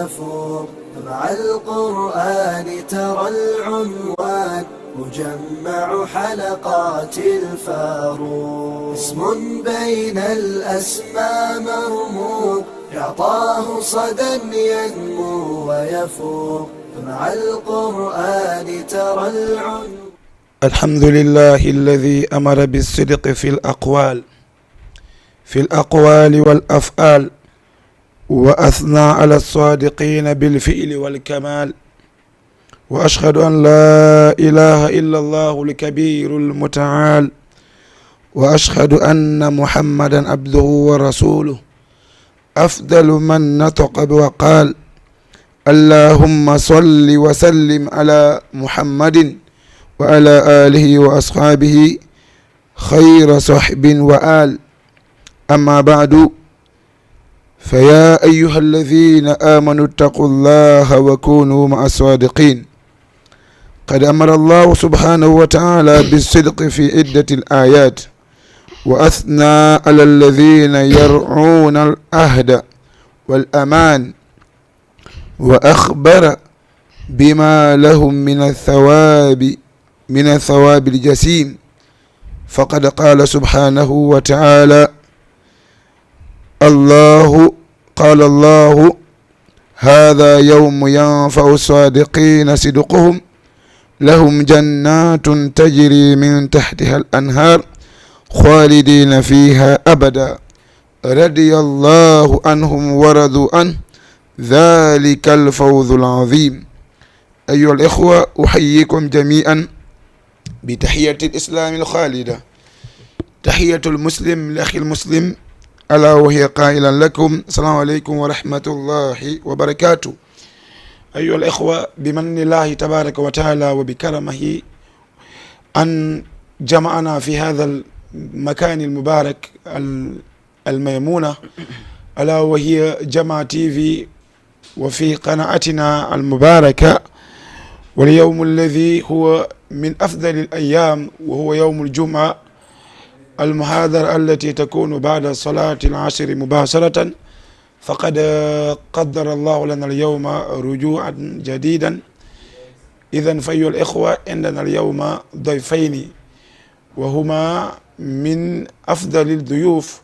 ويفور. مع القرآن ترى العنوان مجمع حلقات الفاروق، اسم بين الأسماء مرموق يعطاه صدى ينمو ويفوق. مع القرآن ترى العنوان. الحمد لله الذي أمر بالصدق في الأقوال والأفعال، وأثنى على الصادقين بالفعل والكمال. وأشهد أن لا إله إلا الله الكبير المتعال، وأشهد أن محمدا عبده ورسوله أفضل من نطق وقال. اللهم صل وسلم على محمد وعلى آله وأصحابه خير صحب وآل. أما بعد، فيا أيها الذين آمنوا اتقوا الله وكونوا مع الصادقين. قد أمر الله سبحانه وتعالى بالصدق في عدة الآيات، وأثنى على الذين يرعون العهد والأمان، وأخبر بما لهم من الثواب الجسيم. فقد قال سبحانه وتعالى: قال الله: هذا يوم ينفع الصادقين صدقهم، لهم جنات تجري من تحتها الأنهار خالدين فيها أبدا، رضي الله عنهم ورضوا عنه، ذلك الفوز العظيم. أيها الإخوة، أحييكم جميعا بتحية الإسلام الخالدة، تحية المسلم لأخي المسلم، ألا وهي قائلا لكم: السلام عليكم ورحمة الله وبركاته. أيها الإخوة، بمن الله تبارك وتعالى وبكرمه أن جمعنا في هذا المكان المبارك الميمونة، ألا وهي جمع TV، وفي قناتنا المباركة، واليوم الذي هو من أفضل الأيام وهو يوم الجمعة، المحاضرة التي تكون بعد صلاة العصر مباشرة. فقد قدر الله لنا اليوم رجوعا جديدا. إذن فأيها الإخوة، عندنا اليوم ضيفين، وهما من أفضل الضيوف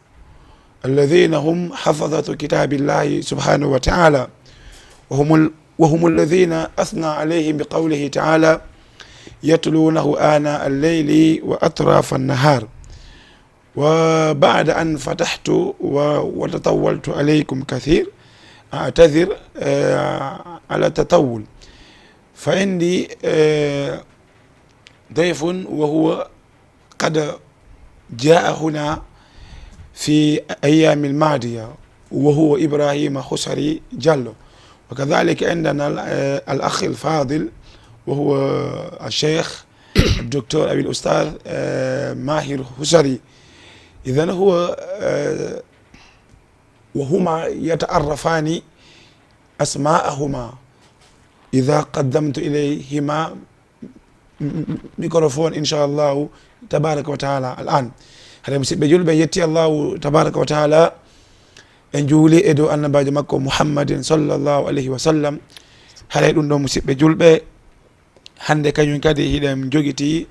الذين هم حفظة كتاب الله سبحانه وتعالى، وهم الذين أثنى عليهم بقوله تعالى: يتلونه آناء الليل وأطراف النهار. وبعد أن فتحت وتطولت عليكم كثير، أعتذر على التطول، فعندي ضيف وهو قد جاء هنا في أيام الماضية، وهو إبراهيم حسري جلو. وكذلك عندنا الأخ الفاضل وهو الشيخ الدكتور أبي الأستاذ ماهر حسري. إذن هو وهما يتعرفان أسماءهما إذا قدمت إليهما ميكروفون إن شاء الله تبارك وتعالى. الآن هذا مسيب جلب يتي الله تبارك وتعالى en juuli e dow annabajo makko muhammadin sallllahu alayhi wa sallam. haɗa ɗum ɗo musidɓe julɓe, hande kañum kadi hiɗen jogiti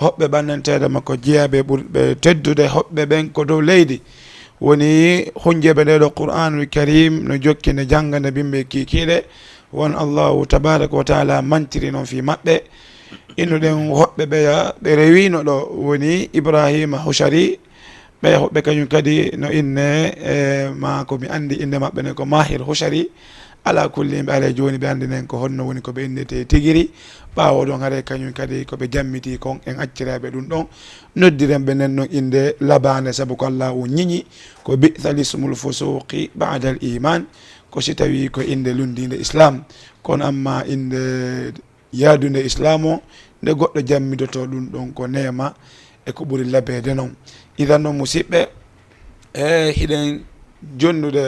hoɓɓe ɓannanteɗe makko jeeyaɓe ɓurɓe teddude hoɓɓe ɓen ko dow leydi, woni hunjeɓe nde ɗo qur'anul karim no jokki nde jangga nde bimɓe kikiɗe, won allahu tabaraka wa taala mantiri noon fi maɓɓe. innuɗen hoɓɓe ɓeya ɓe rewino ɗo woni ibrahima hushari, ɓe hoɓɓe kañum kadi no inne ma ko mi andi inde maɓɓe ne ko mahir hushari. ala kulli ɓe ala joni ɓe andinen ko honno woni koɓe indete tigiri. ɓawo ɗon haɗa kañum kadi koɓe jammiti kon en acciraɓe ɗum ɗon noddiren ɓe nen noon inde labane, saabu ko Allah o ñiñi ko bi'sal ismul fusuqi ba'da al iman, ko si tawi ko inde lundinde islam. kono amma inde yaadude islam o nde goɗɗo jammidoto ɗum ɗon ko nema e ko ɓuri labede noon. idan noon musidɓe, hiɗen jonnude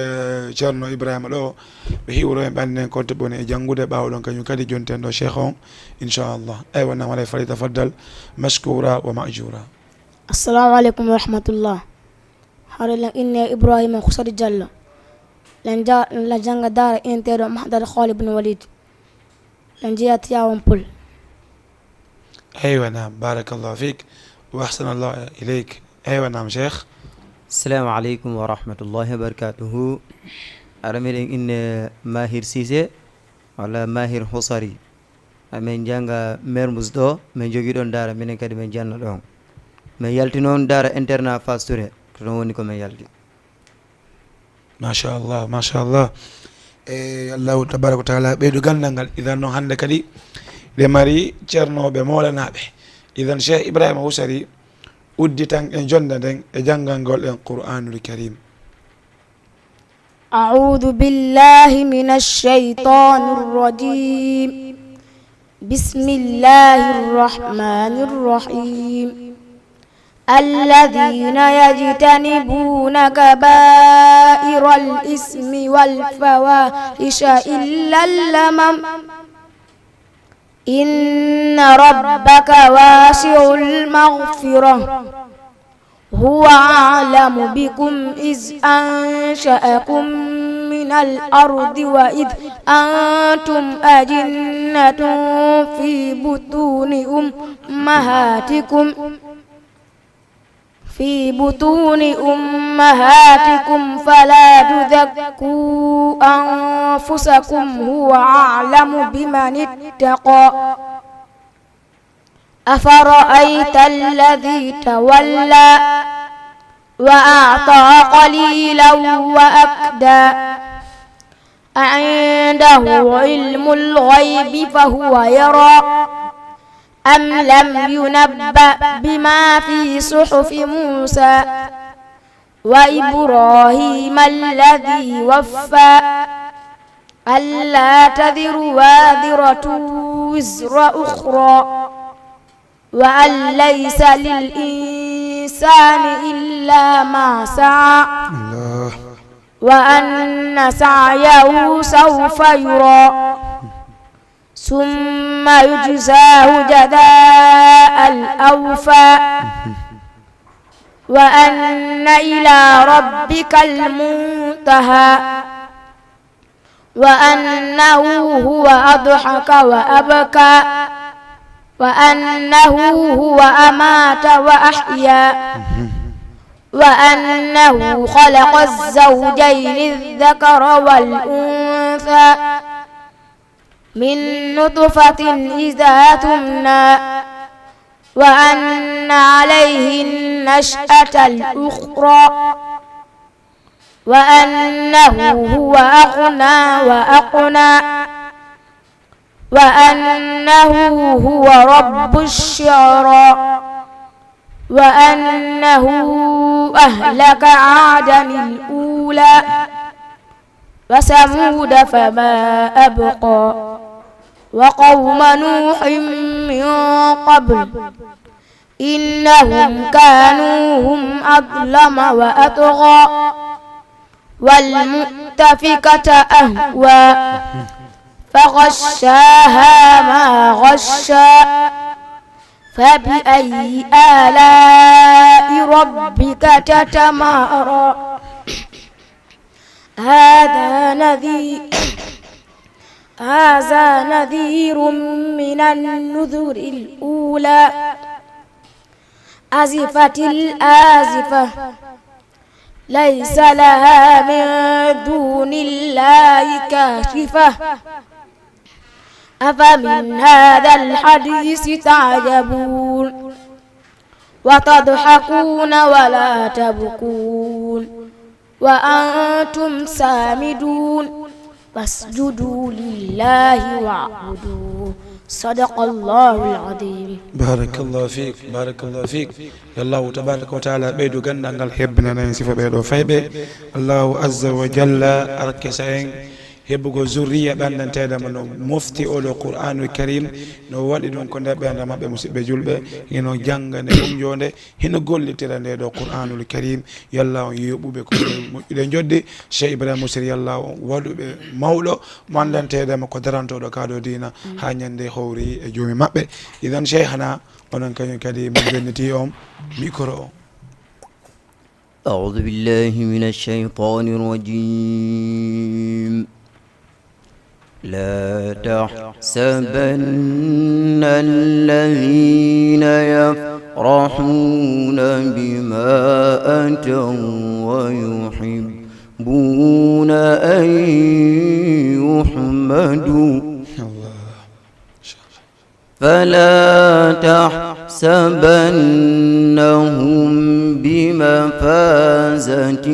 ceerno ibrahima ɗo ɓe hiwro en ɓanden konto ɓoni e janngude ɓawɗon kañum kadi jonten ɗo cheikh on inchallah. eywa nam alay fali tafaddal mashkura wa majura. assalamu aleykum wa rahmatullah. haɗalen inne ibrahima husari diallo. la janga dara intero mahdar Khalid ibn Walid lan jiyat yawon pul. أيوة نعم بارك الله فيك وأحسن الله إليك. أيوة نعم شيخ. السلام عليكم ورحمة الله وبركاته. أرمين إن ماهر سيسي ولا ماهر حصري من جانغا مرمز دو من جوجيدون دار من كده من جانا دوم من يالتينون دار انترنا فاستوري كنونيكو من يالتي. ما شاء الله ما شاء الله. الله تبارك وتعالى بيدو غاندانغال إذا نو هاندي كدي لماري تشيرنو بمولانا به. إذا شيخ إبراهيم حصري uddi tan en jondaden e jangangol en Qur'anul Karim. أعوذ بالله من الشيطان الرجيم بسم الله الرحمن الرحيم الذين يجتنبون كبائر الإثم والفواحش إلا اللمم إن ربك واسع المغفرة هو أعلم بكم إذ أنشأكم من الأرض وإذ أنتم أجنة في بطون أمهاتكم فلا تزكوا أنفسكم هو أعلم بمن اتقى أفرأيت الذي تولى وأعطى قليلا وأكدى أعنده علم الغيب فهو يرى أم لم ينبأ بما في صحف موسى وإبراهيم الذي وفى ألا تذر وازرة وزر أخرى وأن ليس للإنسان إلا ما سعى وأن سعيه سوف يرى ثم يجزاه جزاء الأوفى وأن إلى ربك المنتهى وأنه هو أضحك وأبكى وأنه هو أمات وأحيا وأنه خلق الزوجين الذكر والأنثى من نطفة إذا تمنى وأن عليه النشأة الأخرى وأنه هو أغنى وأقنى وأنه هو رب الشعرى وأنه أهلك عادا الأولى وثمود فما أبقى وقوم نوح من قبل إنهم كانوا هم أظلم وأطغى والمؤتفكة أهوى فغشاها ما غشى فبأي آلاء ربك تتمارى هذا نذير من النذر الأولى أزفت الآزفة ليس لها من دون الله كاشفة أفمن هذا الحديث تعجبون وتضحكون ولا تبكون وأنتم سامدون فاسجدوا لله واعبدوه صدق الله العظيم. بارك الله فيك بارك الله فيك. الله تبارك وتعالى بيدو غندانغال هبنا نسيف بيدو فايبه الله عز وجل أركسين heɓugo zurriya ɓandanteɗama no mofti oɗo Qur'anul Karim no waɗi ɗum ko nder ɓernde maɓɓe musidɓe julɓe hino janga nde umjonde hino gollitira nde ɗo Qur'anul Karim yallah on yoɓuɓe ko moƴƴuɗe joddi Cheikh Ibrahima Hussery yallah on waɗuɓe mawɗo mo andanteɗama ko darantoɗo kaɗo dina ha ñande howri e joomi maɓɓe idan Cheikh hana onon kañum kadi mo benniti on micro o. أعوذ بالله من الشيطان الرجيم لا تحسبن الذين يفرحون بما أتوا ويحبون أن يحمدوا فلا تحسبنهم بمفازة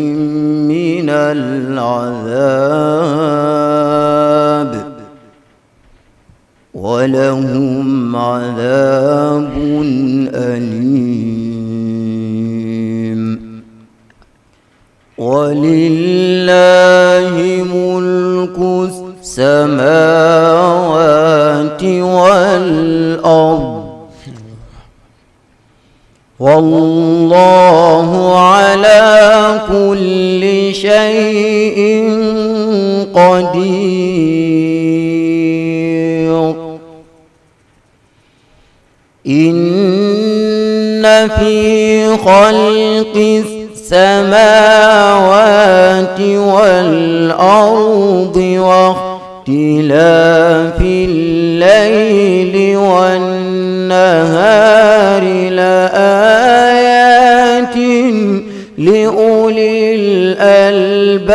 من العذاب ولهم عذاب أليم ولله ملك السماوات والأرض والله على كل شيء قدير إن في خلق السماوات والأرض واختلاف الليل والنهار لآيات لأولي الألباب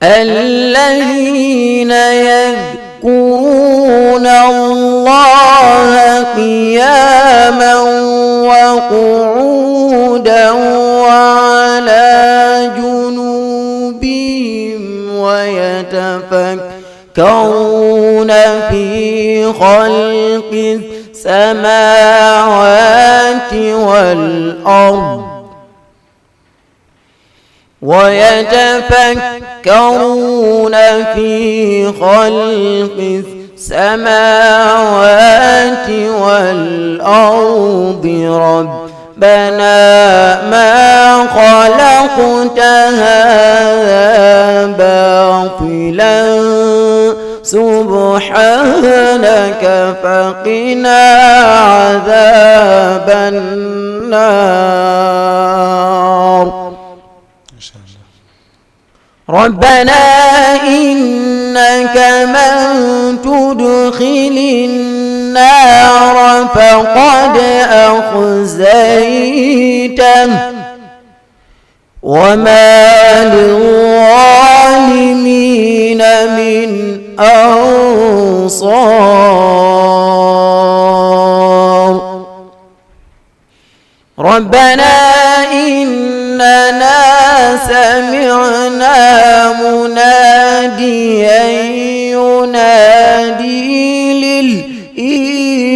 الذين يذكرون الله قياما وقعودا وعلى جنوبهم ويتفكرون في خلق السماوات والأرض ويتفكرون في خلق السماوات والأرض ربنا ما خلقت هذا باطلا سبحانك فقنا عذاب النار ربنا إنك من تدخل النار فقد أخزيته وما للظالمين من أنصار ربنا إننا سمعنا مناديا ينادي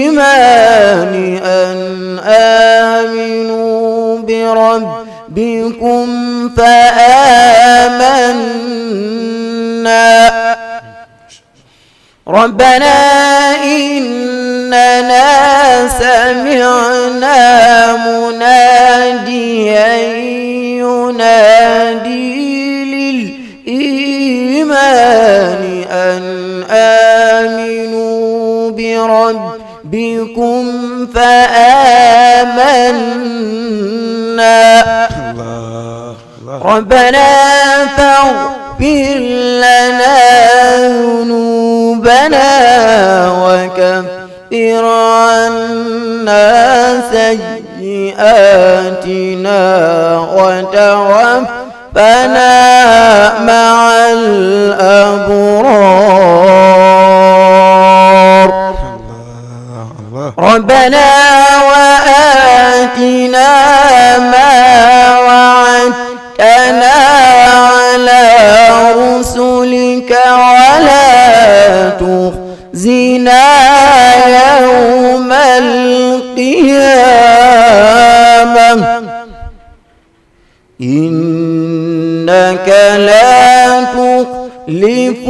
للإيمان أن آمنوا بربكم فآمنا ربنا إننا سمعنا مناديا ينادي للإيمان أن آمنوا بربكم فآمنا ربنا فاغفر لنا ذنوبنا وكفر عنا سيئاتنا وتوفنا مع الأبرار ربنا وآتنا ما وعدتنا على رسلك ولا تخزنا يوم القيامة إنك لا تخلف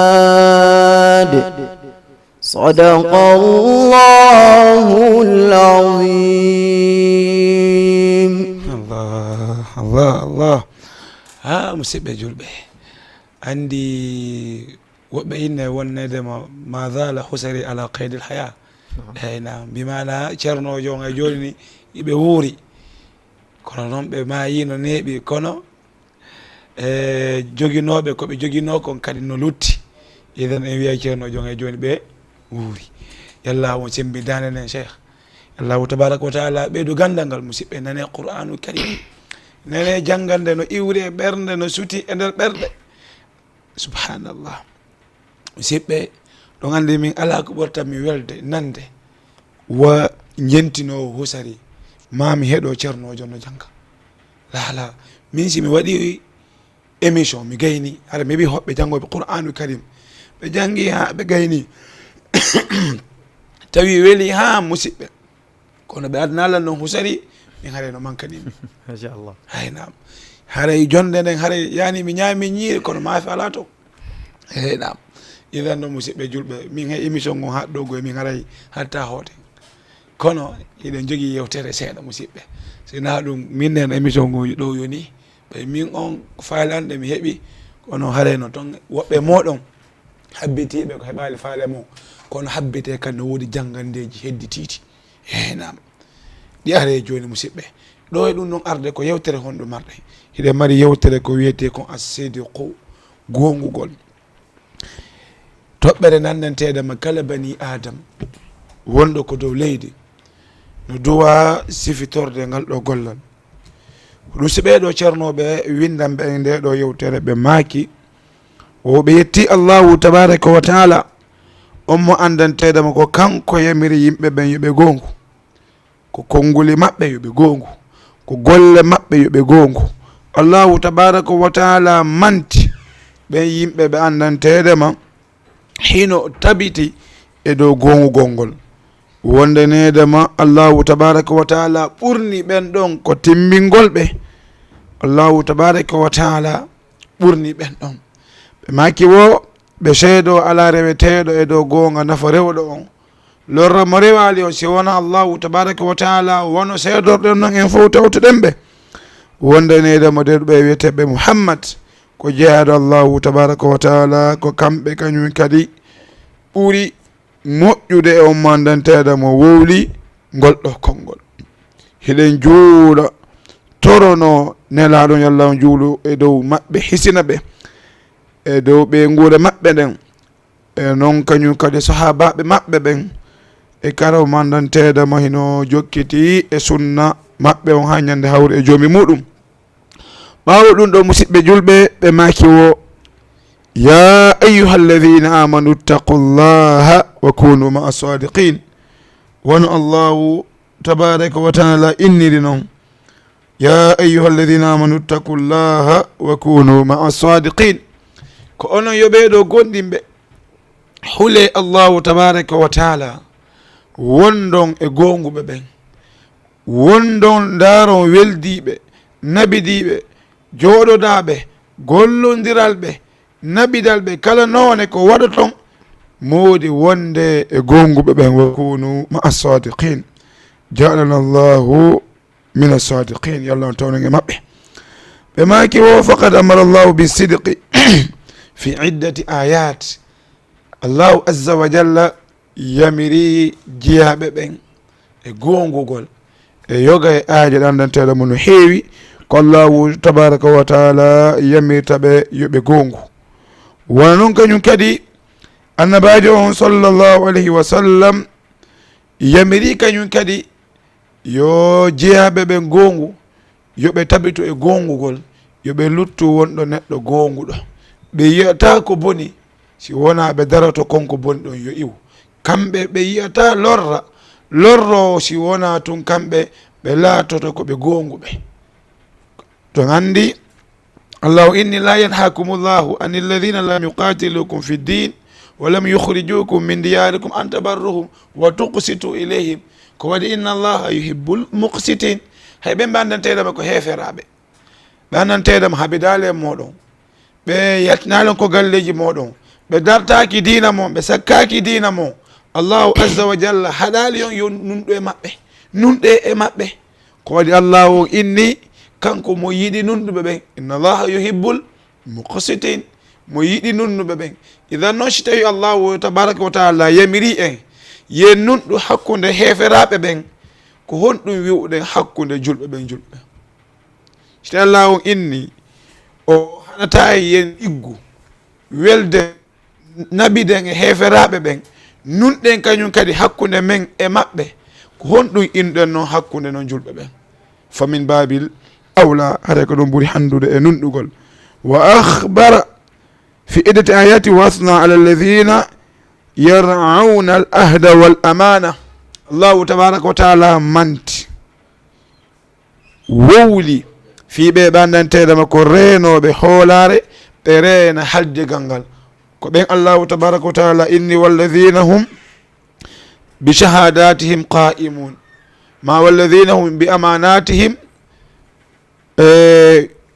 الميعاد صدق الله العظيم. الله ha musidɓe julɓe andi woɓɓe inne wonnedema ma dala husari ala qaydil haya eyyi nam mbimana ceernojo on e joni ni iɓe wuuri kono noon ɓe mayi no neeɓi kono joguinoɓe koɓe joguino kon kadi no lutti iden en wiya ceernojo on e joni ɓe wuuri yallah on sembidane nen cheikh allahu tabaraka wa taala ɓeydo gandal ngal musidɓe nane qur'anu karim nane janggande no iwri e ɓernde no suti e nder ɓerɗe subhanallah musidɓe ɗon andi min ala ko ɓurtanmi welde nande wa jentinowo husari mami heeɗo ceernojo no jangga lala min si mi waɗi émission mi gayni hara mi wi hoɓɓe janggoɓe qur'anu karim ɓe jangi ha ɓe gayni tawi weeli ha musidɓe kono ɓe adnalan noon husari min haare no mankanimi machallah haynam haray jonde nden haray yani mi ñaami ñiiri kono maafe ala to heynam idan noon musidɓe julɓe min he émission ngon haɗɗo goye min haray hatta hoote kono eɗen jogui yewtere seeɗa musidɓe sina ɗum minnen émission ngo ɗo yoni ɓay min on faalanɗe mi heeɓi kono harayno toon woɓɓe moɗon habbitiɓe ko heɓali faale mo kono habbite kadi no woodi janggandeji hedditiɗi heynam ɗi are joni musidɓe ɗo e ɗum noon arde ko yewtere honɗo marɗe hiɗe mari yewtere ko wiyete kon as-sidqu gongugol toɓɓere nannantedema kala bani adam wonɗo ko dow leydi no duwa sifitorde ngal ɗo gollal ɗum si ɓeɗo ceernoɓe windanɓe e nde ɗo yewtere ɓe maaki o ɓe yetti allahu tabaraka wa taala on mo andantedema ko kanko yamiri yimɓe ɓen yoɓe gongu ko konnguli maɓɓe yoɓe gongu ko golle maɓɓe yoɓe gongu allahu tabaraka wa taala manti ɓen yimɓe ɓe andantedema hino tabiti e dow gongugol ngol wondenedema allahu tabaraka wa taala ɓurni ɓen ɗon ko timmingol ɓe allahu tabaraka wa taala ɓurni ɓen ɗon ɓe maki wo ɓe seedo ala reweteɗo e dow gonga nafa rewɗo on lorra mo rewali o si wona allahu tabaraka wa taala wono seedorɗen noon en fof tawtoɗen ɓe wondenedemo deɗuɓe wiyeteɓe muhammad ko jeeyaɗo allahu tabaraka wa taala ko kamɓe kañum kadi ɓuuri moƴƴude e ummandanteɗe mo wowli ngol ɗo konngol hiɗen juuɗa torono nelaɗon yallah on juulo e dow maɓɓe hisina ɓe e dow ɓe nguure maɓɓe ɗen e noon kañum kadi sahabaɓe maɓɓe ɓen e kara ummandanteɗe mo hino jokkiti e sunna maɓɓe on ha ñande hawre e joomi muɗum ɓawo ɗum ɗo musidɓe julɓe ɓe maki wo ya ayuha alladina amanu ittaqu llaha wa kunu maa sadiqin wono allahu tabaraka wa taala inniri noon ya ayuha alladina amanu ittaqu llaha wa kunu maa sadiqin ko onon yoɓeɗo gonɗinɓe hule allahu tabaraka wa taala wondon e gonguɓe ɓen wondon daron weldiɓe nabidiɓe joɗoɗaɓe gollodiral nabidal ɓe kala noone ko waɗa ton moodi wonde e gonguɓe ɓen wa kunu maa sadiqin jaalana llahu min asadiqin yallah on tawnen e maɓɓe ɓe maki wo faqad amara llahu bisidqi fi iddati ayat allahu azza wa jalla yamiri jiyaɓe ɓen e gongugol e yoga e aaje ɗandanteɗo mo no heewi ko allahu tabaraka wa taala yamirtaɓe yoɓe gongu wona noon kañum kadi annabajo on sallllahu alayhi wa sallam yamiri kañum kadi yo jeeyaɓe ɓe gongu yoɓe tabito e gongugol yoɓe luttu wonɗo neɗɗo gonguɗo ɓe yiyata ko boni si wona ɓe darato konko boni ɗon yo iw kamɓe ɓe yiyata lorro si wona tun kamɓe ɓe laatoto koɓe gonguɓe to andi allahu inni la yanhakum llahu an alladina lam yuqatilukum fi ddin wa lam yukhrijukum min diyarikum an tabarruhum wa tuqsitu ilayhim ko waɗi inna allaha yuhibbul muqsitin hay ɓe mbandanteɗama ko heeferaɓe ɓe annanteɗama haaɓe daale moɗon ɓe yaltinalen ko galleji moɗon ɓe dartaki dina mon ɓe sakkaki dina mon allahu azza wa jalla haɗali on yo nunɗe e maɓɓe ko waɗi allahu inni kanko mo yiɗi nunɗuɓe ɓen inna allaha yuhibbul muqsitin mo yiɗi nunnuɓe ɓen. Idan noon si tawi allahu tabaraka wa taala yamiri en ye nunɗu hakkude heferaɓe ɓen ko honɗum wiwɗen hakkude julɓe ɓen julɓe. Si tawi allahu inni o haɗata yen iggu welde nabiden e heferaɓe ɓen nunɗen kañum kadi hakkude men e maɓɓe ko honɗum inɗen noon hakkude noon julɓe ɓen. famin babil awla haɗa ko ɗum ɓuuri handude e nunɗugol. wa akhbara fi iddati ayati wasna ala alladhina yar'auna al ahda wal amana. allahu tabaraka wa taala manti wowli fi ɓe ɓandanteɗama ko renoɓe hoolare ɓe reena haldigal ngal ko ɓen allahu tabaraka wa taala inni walladhina hum bi shahadatihim qa'imun ma walladhina hum bi amanatihim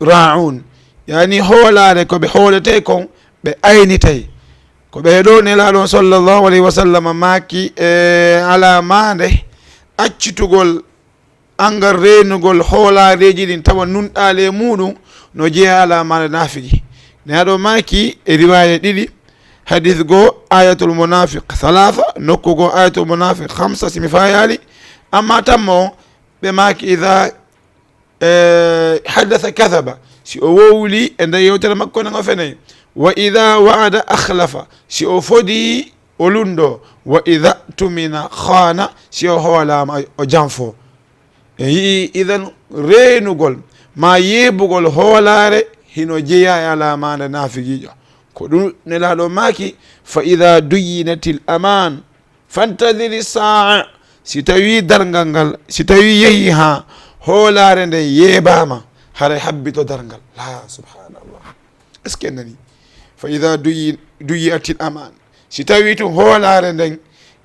ra'un. yani hoolare ko ɓe hoolete kon ɓe aynitay ko ɓeɗo nelaɗon sallllahu alayhi wa sallam maki alamade accitugol angal renugol hoolareji ɗin tawa nunɗale muɗum no jeeya alamade nafiji. neɗo maki e riwaya ɗiɗi hadith go ayatul munafiq 3 nokku go ayatul munafiq 5 simi fayali amma tammo ɓe maki idha hadatha kathaba si o wowli e nder yewtere makko nego fenayi. wa idha wa'ada akhlafa si o fodi o lundo. wa idha tumina khana si o hoolama o janfo. e yii idan renugol ma yebugol hoolare hino jeeya e alamade nafigijo ko ɗum nelaɗo maki fa idha duyinatil aman fantadiri saa. si tawi dargal ngal si tawi yehi ha hoolare nde yebama haray habbito dargal. la subhanallah. est ce que nani fa idha duyiatil aman si tawi tum hoolare nden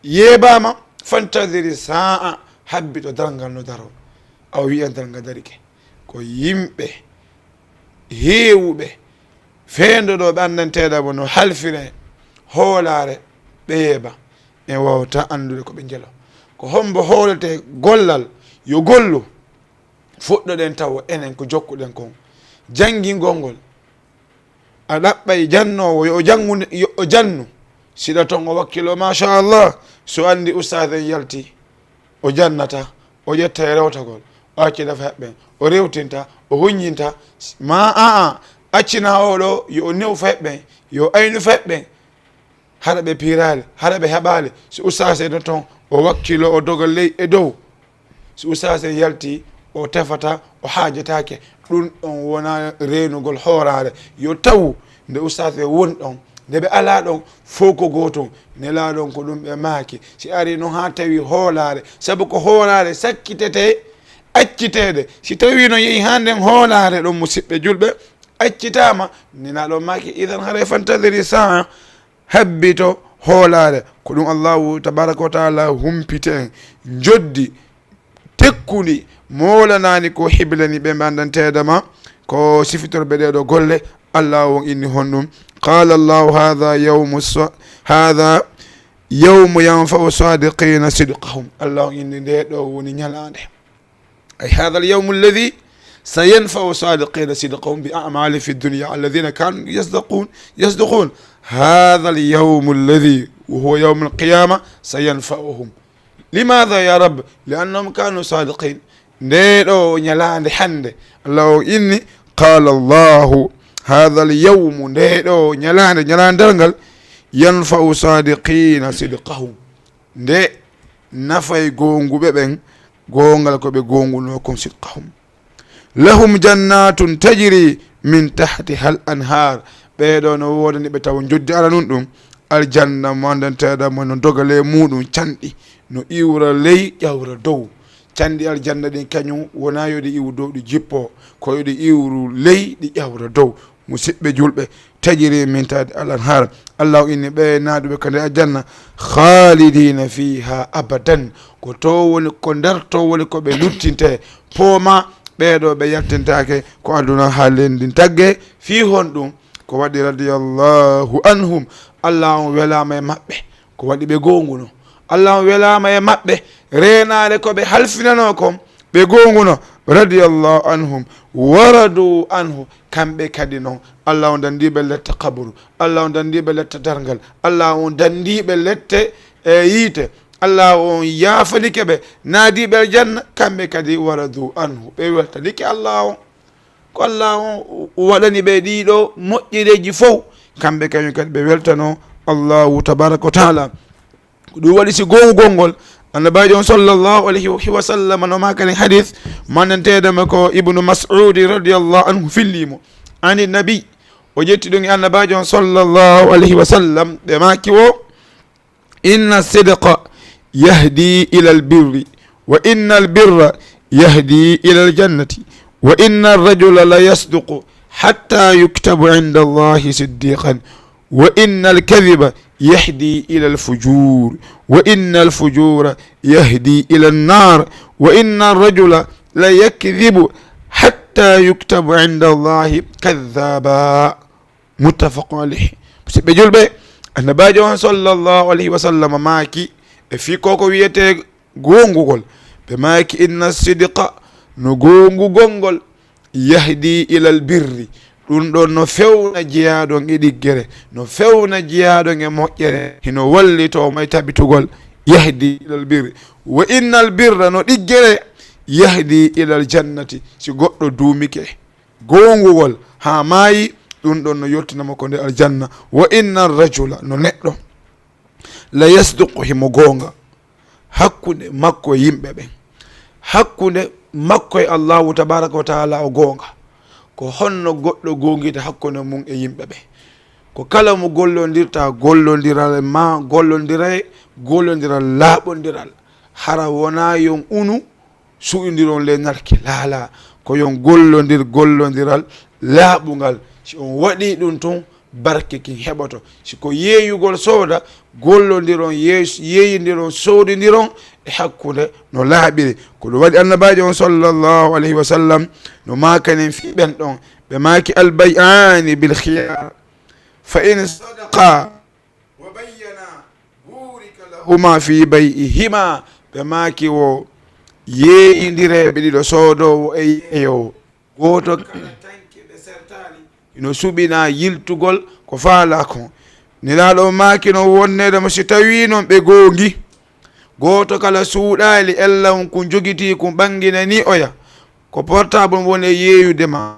yebama fantadiri saa habbito dargal no daro. aw wiya dargal darike ko yimɓe heewuɓe feendoɗoɓe andanteɗamo no halfire hoolare ɓe yeeɓa en wawata andude koɓe jelo ko hombo hoolete gollal yo gollu fuɗɗoɗen tawa enen ko jokkuɗen kon janngingol ngol a ɗaɓɓay jannowo yo o jannu siɗa ton o wakkilo machallah so andi ustad en yalti o jannata o ƴetta e rewtagol o accida feɓɓen o rewtinta o huññinta ma aa accina oɗo yo o new feɓɓen yo aynu feɓɓen haɗa ɓe pirali haɗa ɓe heɓali. so ustad en ton o wakkilo o doga ley e dow so ustad en yalti o tefata o haajatake. ɗum ɗon wona renugol hoorare yo taw nde ustad e won ɗon nde ɓe ala ɗon fof ko goto nelaɗon ko ɗum ɓe maaki. si ari noon ha tawi hoolare saabu ko hoolare sakkitete accitede. si tawi no yeehi ha nden hoolare ɗon musidɓe julɓe accitama nelaɗon maaki idan haara fantadiri saa habbito hoolare ko ɗum allahu tabaraka wa taala humpite en joddi tekkudi molanani ko hiblani ɓe mbandanteɗama ko sifitorɓe ɗeɗo golle. allah won inni honɗum qala allahu hadha yawmu yanfa'u sadiqina sidqahum. allah inni ndeɗo woni ñalande ay hadha alyawmu alladhi sayanfa'u sadiqina sidqahum bi a'mali fi dunya alladhina kanu yasdaqun hadha alyawmu alladhi وهو يوم القيامة سينفعهم. لماذا يا رب؟ لأنهم كانوا صادقين. نيرو نيلاند حند الله إني قال الله هذا اليوم نيرو نيلاند درنغل ينفع صادقين صدقهم. ني نفاي غونغو بيبن غونغال كو بي غونغو نوكم صدقهم. لهم جنات تجري من تحتها الأنهار. بيدو نو ودني بتاو جودي على نوندum aljanna mandanteɗa mo no dogale muɗum canɗi no iwra ley ƴawra dow. canɗi aljanna ɗin kañum wona yoɗi iwu dow ɗi jippo ko yoɗi iwru ley ɗi ƴawra dow. musidɓe julɓe tajiri min tade alanhar allah inni ɓe naɗuɓe kande aljanna khalidina fiha abadan ko to woni ko nder to woni koɓe luttinte pooma ɓeɗo ɓe yaltintake ko aduna ha lendin tagge fi hon ɗum ko waɗi radiyallahu anhum. allah on welama e maɓɓe ko waɗi ɓe gonguno. allah on welama e maɓɓe renare ko ɓe halfinano kon ɓe gonguno. radiyallahu anhum waradu anhu kamɓe kadi noon allah on dandiɓe lette kaburu, allah on dandiɓe lette dargal, allah on dandiɓe lette yiite, allah on yafanike ɓe naadiɓe janna, kamɓe kadi waradu anhu ɓe weltanike allah on ko allah on waɗani ɓe ɗiɗo moƴƴireji fof, kamɓe kañum kadi ɓe weltano allahu tabaraka wa taala. ko ɗum waɗi si gongol ngol annabajo on sallllahu alayhi wa sallam no makani hadith manantedema ko ibnu mas'udi radiallahu anhu fillimo ani nabi o ƴetti ɗum e annabajo on sallllahu alayhi wa sallam ɓe maki o inna sidqa yahdi ila albirri wa inna albirra yahdi ila aljannati wa inna arrajula la yasduqu hatta yuktabu inda allahi siddiqan wa inna alkadhiba يهدي إلى الفجور وإن الفجور يهدي إلى النار وإن الرجل لا يكذب حتى يكتب عند الله كذابا متفق عليه. بجول بي النبي صلى الله عليه وسلم ماكي في كوكو ويته غونغول بماكي إن الصدق نغونغو غونغول يهدي إلى البر ɗum ɗon no fewna jeyaɗon e ɗiggere, no fewna jeyaɗon e moƴƴere, hino wallito may tabitugol yahdi ilal birri wa innal birra no ɗiggere yahdi ilal jannati, si goɗɗo duumike gongugol ha maayi ɗum ɗon no yottinamo ko nde aljanna. wa inna rajula no neɗɗo la yasduqu himo gonga hakkude makko e yimɓe ɓen, hakkude makko e allahu tabaraka wa taala o gonga. ko honno goɗɗo gongita hakkunde mum e yimɓe ɓe, ko kala mo gollondirta gollodiral ma gollodiral laaɓodiral hara wona yon unu su'udiron le narki laala, ko yon gollodiral laaɓugal. si on waɗi ɗum tun barke kin heɓoto, siko yeeyugol sooda gollodiron yeeyidiron soodidiron e hakkude no laaɓiri. ko ɗum waɗi annabajo on sallllahu alayhi wa sallam no makanen fiɓen ɗon ɓe maki albay'ani bil khiyar fa in sadaqa wa bayyana burika lahuma fi bay'ihima, ɓe maki wo yeeyidireɓe ɗiɗo soodowo e yeeyowo goto kala tanki ɓe sertani ino suɓina yiltugol ko faala ko. nelaɗo maki no wonnedemo si tawi noon ɓe gongi goto kala suuɗali ella on ko jogiti ko ɓangina ni oya ko portable woni e yeeyudema,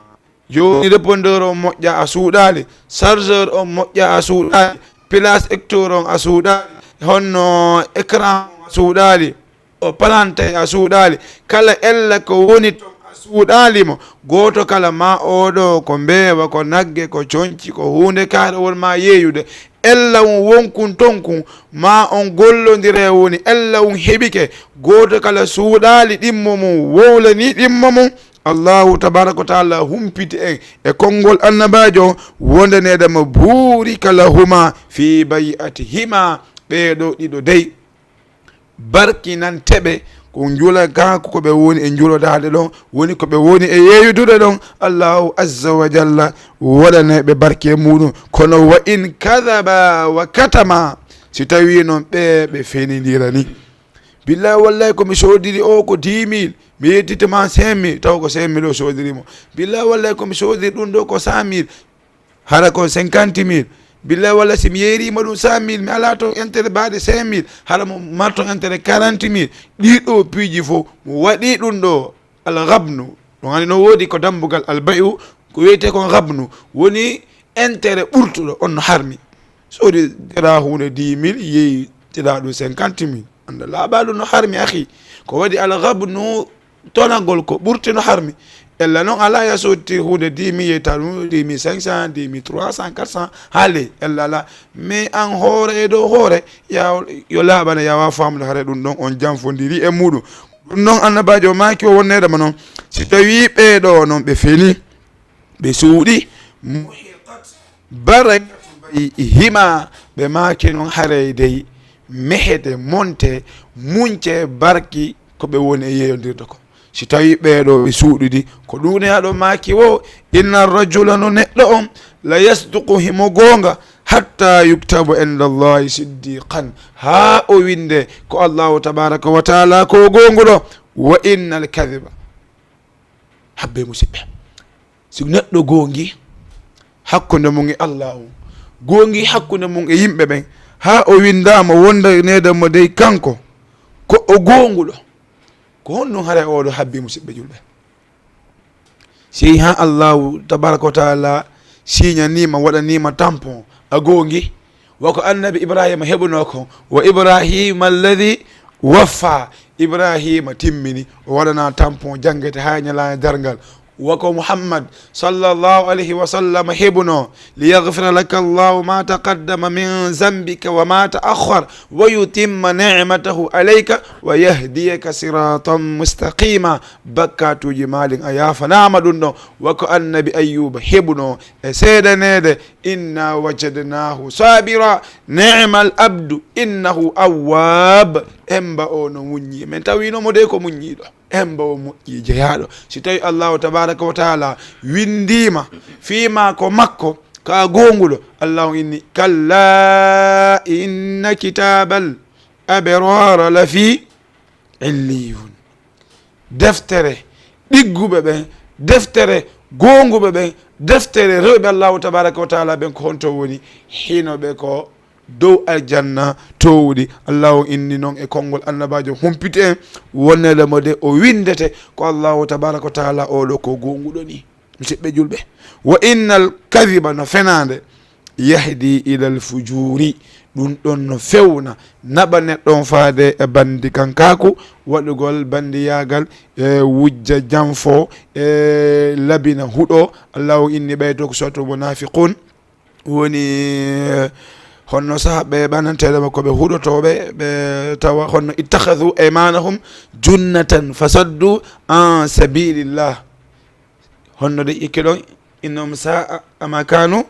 joni répondeur on moƴƴa a suuɗali, chargeur on moƴƴa a suuɗali, place hector on a suuɗali, honno écran on a suuɗali, o plante a suuɗali, kala ella ko woni ton a suuɗalimo. goto kala ma oɗo ko mbewa ko nagge ko conci ko hunde kaare wonma yeeyude, ella on wonkun tonkun ma on gollodire woni ella on heɓike, goto kala suuɗali ɗimmo mum wowlani ɗimmo mum, allahu tabaraka wa taala humpiti en e konngol annabajo wondanedema burika lahuma fi bay'atihima, ɓeɗo ɗiɗo dey barkinanteɓe ko jula kanko koɓe woni e julodade ɗon woni koɓe woni e yeeyudude ɗon, allahu azza wa jalla waɗaneɓe barke muɗum. kono wa in kadaba wa katama, si tawi noon ɓe fenidira ni, billahi wallahi komi sodiri o ko 10 000 mi yettitama 5 000 taw ko 5 000 o sodirimo, billahi wallahi komi sodiri ɗum ɗo ko 100 000 hara ko 50 000, billahi wallahi si mi yeerima ɗum 100 000 mi ala toon intérêt baɗe 5 000 hara mo marton intérêt 40 000. ɗiɗo piiji fof mo waɗi ɗum ɗo algabnu ɗum hani no woodi ko dambugal albayu ko wiyete kon gabnu woni intérêt ɓurtuɗo on no harmi, soodi tera hunde 10 000 yeeyi tira ɗum 50 000 anda laaɓaɗum no harmi ahi. ko waɗi algabnu tonagol ko ɓurti no harmi, ella noon ala ya sotti hunde 10 000 yeyta ɗum 10 500 10 300 400 haale ella ala, mais an hoore e dow hoore yo laaɓana yawa famde hare ɗum ɗon on janfodiri e muɗum. ɗum noon annabajo maki o wonnedema noon si tawi ɓeɗo noon ɓe feni ɓe suuɗi muhiqat barakatu bay'ihima, ɓe maki noon haare dey mehede monte munce barki koɓe woni e yeeyodirde ko. si tawi ɓeɗo ɓe suuɗudi ko ɗuneyaɗo maki o inna rajula no neɗɗo on la yasduqu himo gonga hatta yuktabu inda allahi siddiqan, ha o winde ko allahu tabaraka wa taala ko gonguɗo. wa inna alkadiba habbe musidɓe si neɗɗo gongi hakkude mum e Allah gongi hakkude mum e yimɓe ɓen ha o windama wonda nedamo dey kanko ko o gonguɗo ko honɗum haara oɗo habbi musidɓe julɓe si ha Allahu tabaraka wa taala siñanima waɗanima tampon a gongi wako annabi Ibrahima heɓuno ko wa Ibrahima alladi waffa Ibrahima timmini o waɗana tampon jangete ha ñalani dargal wako Muhammad sallallahu alayhi wa sallam heɓuno liyaghfira laka Allahu ma taqaddama min zambika wa ma ta'akhkhar wa yutimma ni'matahu alayka wa yahdiyaka siratan mustaqima bakkatuji malin a yafanama ɗum ɗon wako annabi Ayyuba heɓuno e seedanede inna wajadnahu sabira ni'mal abdu innahu awwab emba o no muññi min tawinomo de ko muññiɗo emba o moƴƴi jeyaɗo si tawi Allahu tabaraka wa taala windima fima ko makko ka gonguɗo Allahu inni kalla inna kitabal abrara lafi illiyun deftere ɗigguɓe ɓen deftere gonguɓe ɓen deftere rewɓe Allahu tabaraka wa taala ɓen ko honto woni hinoɓe ko dow aljanna towɗi Allahu inni noon e konngol annabajo humpiti en wonnede mo de o windete ko Allahu tabaraka wa taala oɗo ko gonguɗo ni musidɓe julɓe wa innal kadiba no fenade yahdi ilal fujuri ɗum ɗon no fewna naɓa neɗɗon faade e bandi kankaku waɗugol bandiyagal e wujja janfo e labina huɗo Allahu inni ɓeydo ko soto munafiqun woni honno sahaɓe ɓananteɗema koɓe huɗotoɓe ɓe tawa honno ittakhadhu aymanahum junnatan fasaddu an sabilillah honno de ikke ɗon innahum sa'a ama kanu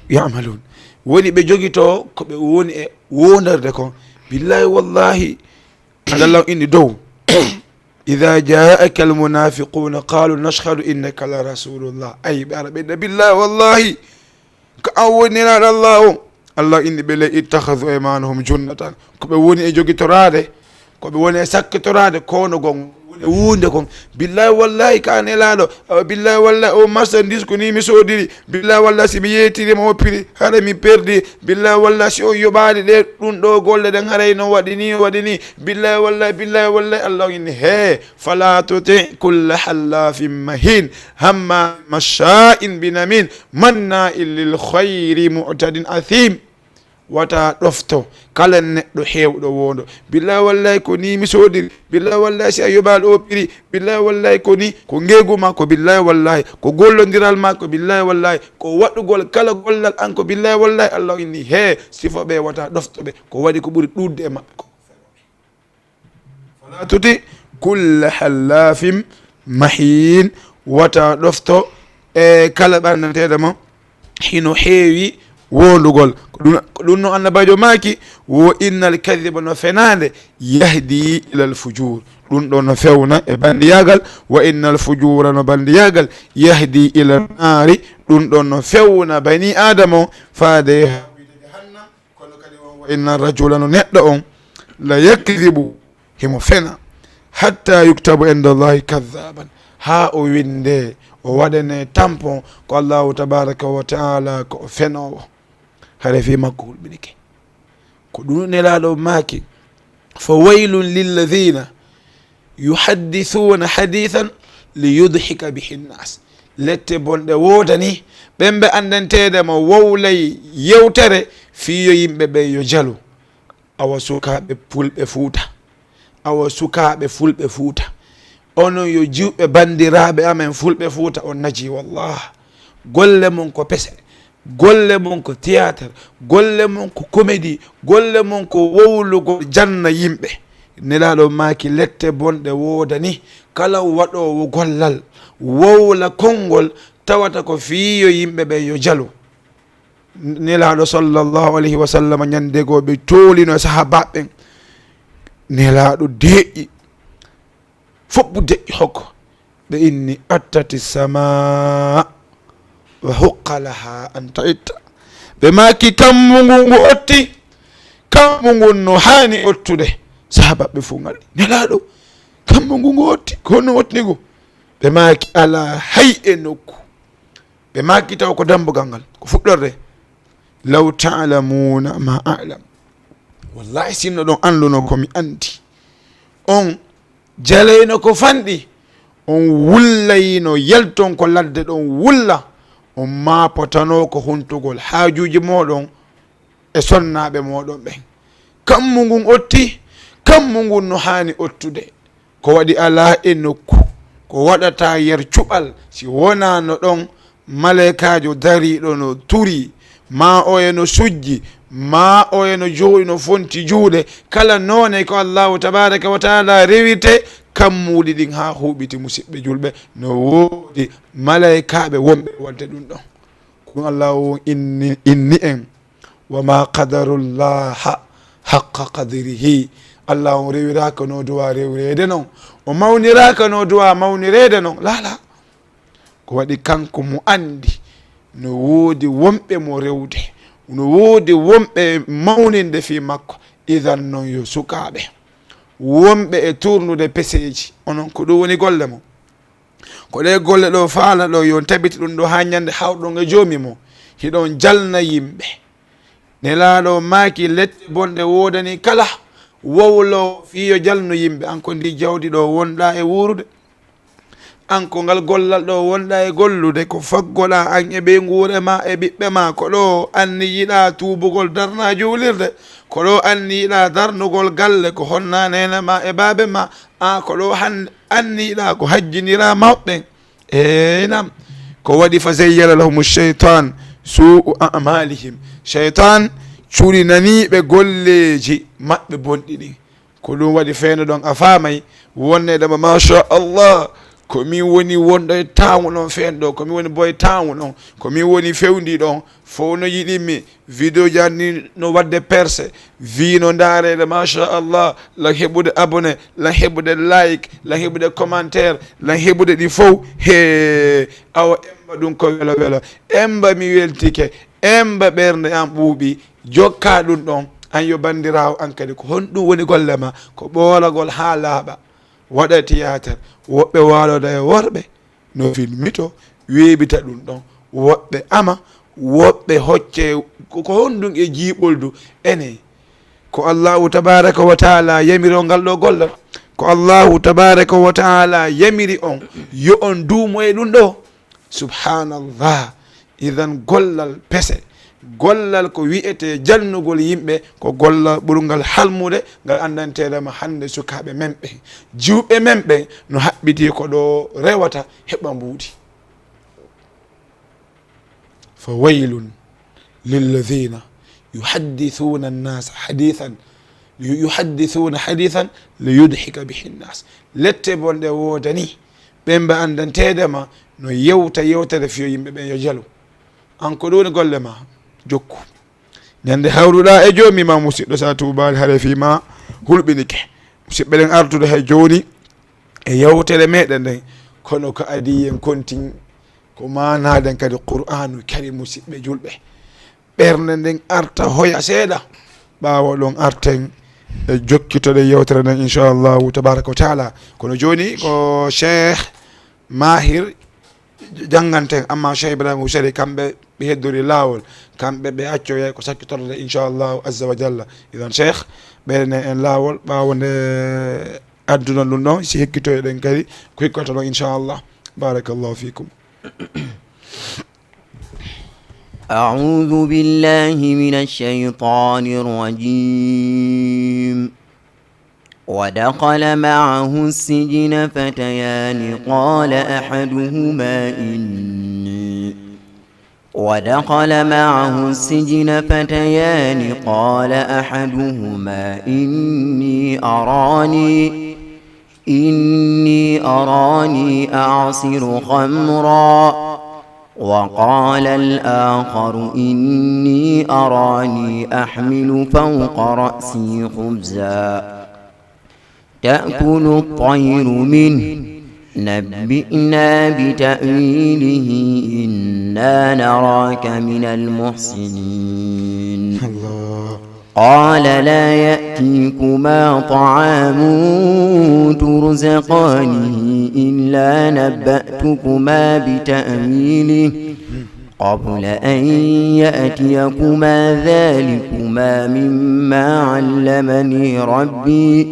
yamalun woni ɓe jogito koɓe woni e wondarde kon billahi wallahi adallahu inni dow idha ja'aka almunafiquna qalu nashhadu innaka la rasulullah ay ɓe ara ɓeɗa billahi wallahi ko an woniraɗo Allah Allah inni ɓe ley ittakhadhu aymanahum junnatan koɓe woni e jogitorade koɓe woni e sakkitorade kono gon woni e wunde kon billahi wallahi ka nelaɗo billahi wallahi o marchandise ko ni mi sodiri billahi wallahi si mi yeytirima o prix haɗa mi perdi billahi wallahi si o yoɓani ɗe ɗum ɗo golle ɗen haaray no waɗi ni billahi wallahi Allah inni he fala tuti kulla hallafin mahin hamma masha'in binamin manna'in lil khayri mu'tadin athim wata ɗofto kala neɗɗo hewɗo wondo billahi wallahi ko ni mi sodiri billahi wallahi si a yoɓaɗo o prix billahi wallahi ko ni ko ngegu ma ko billahi wallahi ko gollodiral ma ko billahi wallahi ko waɗugol kala gollal an ko billahi wallahi Allah inni he sifo ɓe wata ɗoftoɓe ko waɗi ko ɓuuri ɗudde e maɓɓe ko fala tuti kulla hallafin mahin wata ɗofto e kala ɓannateɗema hino heewi wondugol ko ɗum no annabajo maki wo innal kadiba no fenade yahdi ilal fujur ɗum ɗo no fewna e bandiyagal wa innal fujura no bandiyagal yahdi ila nari ɗum ɗo no fewna bani adama o faade hawide jahannam kono kadi wa inna rajula no neɗɗo on la yakdibu himo fena hatta yuktabu indallahi kadhaban ha o winde o waɗane tampon ko Allahu tabaraka wa taala ko fenowo hare fi makko hulɓinike ko ɗum nelaɗo maki fa waylun lilladhina yuhaddithuna hadithan liyudhika bihi nnas lette bonɗe wodani ɓemɓe andantedema wowlay yewtere fiyo yimɓe ɓe yo jalu awa sukaɓe fulɓe fuuta awa sukaɓe fulɓe fuuta onon yo jiwɓe bandiraɓe amen fulɓe fuuta on naji wallah golle mon ko pese golle mon ko théâtre golle mon ko comédie golle mon ko wowlugol janna yimɓe nelaɗo maki lette bonɗe wodani kala waɗowo gollal wowla konngol tawata ko fiyo yimɓe ɓe yo jalu nelaɗo sallllahu alayhi wa sallam ñandego ɓe tolino sahabaɓen nelaɗo deƴƴi foɓɓu deƴƴi hokko ɓe inni attati sama wa huqqa laha an ta'itta ɓe maki kammu ngu otti kammu ngu no hani ottude sahabaɓe fu ngalɗi nelaɗo kammu ngu otti ko honno ottinigu ɓe maaki ala hay e nokku ɓe maaki taw ko dambugal ngal ko fuɗɗorde law ta'lamuna ma a'lam wallahi sinno ɗon anduno komi andi on jalayno ko fanɗi on wullayino yalton ko ladde ɗon wulla on mapotano ko huntugol haajuji moɗon e sonnaɓe moɗon ɓen kammu ngun otti kammu ngun no hani ottude ko waɗi ala e nokku ko waɗata yer cuɓal si wonano ɗon malaikajo dariɗo no turi ma o eno sujji ma o eno jooɗi no fonti juuɗe kala none ko allahu tabaraka wa taala rewite kammuɗi ɗin ha huɓiti musidɓe julɓe no woodi malaikaɓe wonɓe wadde ɗum ɗon ko ɗum allahu inni en wama qadarullaha haqqa qadrihi allah on rewiraka no duwa rewrede noon o mawniraka no duwa mawnirede noon lala ko waɗi kanko mo andi no woodi wonɓe mo rewde no woodi wonɓe mawninde fi makko idan noon yo sukaɓe wonɓe e tournude peseji onon ko ɗum woni golle mo ko ɗe golle ɗo faala ɗo yon tabiti ɗum ɗo ha ñande hawɗon e joomi mo hiɗon jalna yimɓe nelaɗo maaki leɗɗe bonɗe wodani kala wowlo fiyo jalno yimɓe an ko ndi jawdi ɗo wonɗa e wurude an ko ngal gollal ɗo wonɗa e gollude ko faggoɗa an e ɓe nguure ma e ɓiɓɓe ma ko ɗo anni yiɗa tubugol darna juulirde ko ɗo anni yiɗa darnugol galle ko honna nene ma e baabe ma a ko ɗo anni yiɗa ko hajjinira mawɓe nam ko waɗi fa zayyana lahum cheytan suu amalihim cheytan cuurinaniɓe golleji maɓɓe bonɗi ɗin ko ɗum waɗi feeno ɗon a famay wonneɗema machallah komin woni wonɗo e tawu ɗon fenɗo komin woni boye tawu ɗon komin woni fewndi ɗon fof no yiɗimi vidéo janni no wadde percé wino darede machallah lan heɓude abonné lan heɓude like lan heɓude commentaire lan heɓude ɗi fof he awa emba ɗum ko welo welo emba mi weltike emba ɓernde an ɓuuɓi jokka ɗum ɗon an yo bandirawo an kadi ko honɗum woni golle ma ko ɓoolagol ha laaɓa waɗa théâtre woɓɓe waloda e worɓe no filmito weeɓita ɗum ɗon woɓɓe ama woɓɓe hocce ko honɗum e jiiɓoldu ene ko allahu tabaraka wa taala yamiri o ngal ɗo gollal ko allahu tabaraka wa taala yamiri on yo on duumo e ɗum ɗo subhanallah idan gollal pese gollal ko wiyete jalnugol yimɓe ko gollal ɓurgal halmude ngal andantedema hande sukaɓe men ɓe jiwɓe men ɓe no haɓɓiti ko ɗo rewata heɓa mbuuɗi fa waylun lilladina yuhaddithuna annasa hadithan liyudhika bihi nnas lette bonɗe wodani ɓen ɓe andantedema no yewta yewtere fiyo yimɓe ɓen yo jalu an ko ɗum golle ma jokku ñande hawruɗa e joomi ma musidɗo sa tubali haare fima hulɓinike musidɓe ɗen artude hay joni e yewtere meɗen nden kono ko adi en kontin ko manaden kadi qur'anu karim musidɓe julɓe ɓernde nden arta hoya seeɗa ɓawa ɗon arten e jokkitoɗe yewtere nden inchallahu tabaraka wa taala kono joni ko cheikh mahir janganten amma cheikh ibrahima husari kamɓe ɓe heddori lawol kamɓe ɓe accoye ko sakkitorde inchallahu azza wa jalla idan cheikh ɓeɗene en lawol ɓawo nde adduno ɗum ɗon si hekkitoye ɗen kadi ko hikkoto ɗon inchallah barakallahu fikum أعوذ بالله من الشيطان الرجيم ودخل معه السجن فتيان قال أحدهما إني أراني أعصر خمرا وقال الآخر إني أراني أحمل فوق رأسي خبزا تأكل الطير منه نبئنا بتأويله إنا نراك من المحسنين. الله قال لا يأتيكما طعام ترزقانه إلا نبأتكما بتأويله قبل أن يأتيكما ذلكما مما علمني ربي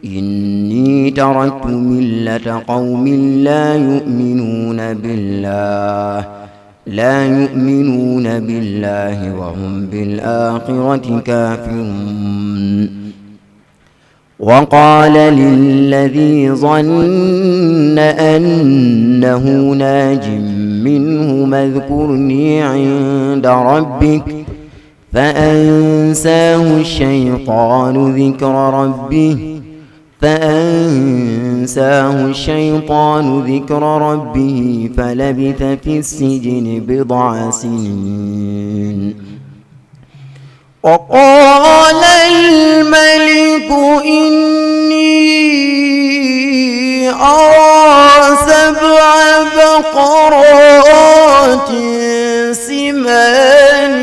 إني تركت ملة قوم لا يؤمنون بالله وهم بالآخرة كافرون. وقال للذي ظن أنه ناج منه اذكرني عند ربك فأنساه الشيطان ذكر ربه فلبث في السجن بضع سنين. وقال الملك إني أرى 7 بقرات سمان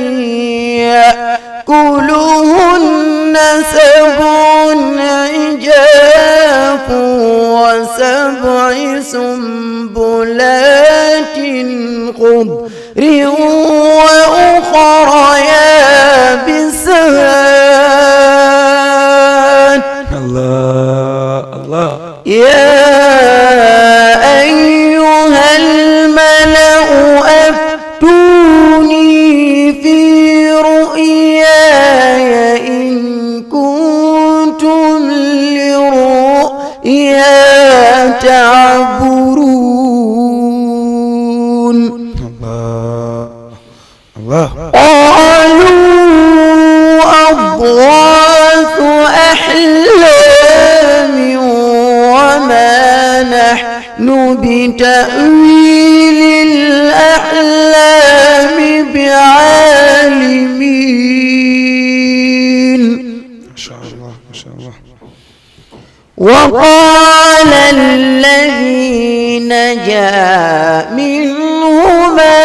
يأكلهن 7 عجاف و7 سنبلات خضر وأخر يابسات. الله يا أيها الملأ أفتوني في رؤياي إن كنتم لرؤيا تعبرون. الله قالوا أضغاث أحلام وما نحن بتأويل الأحلام بعالمين. ما شاء الله ما شاء الله. وقال الذي نجا منهما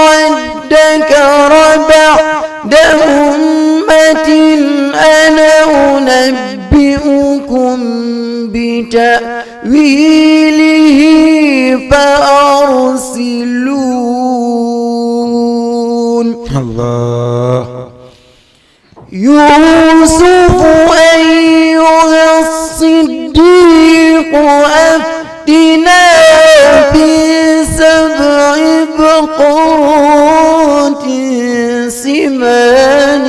وادكر بعد أمة أنا أنبئكم بتأويله فأرسلون. الله. يوسف أيها الصديق أفتنا في 7 بقرات سمان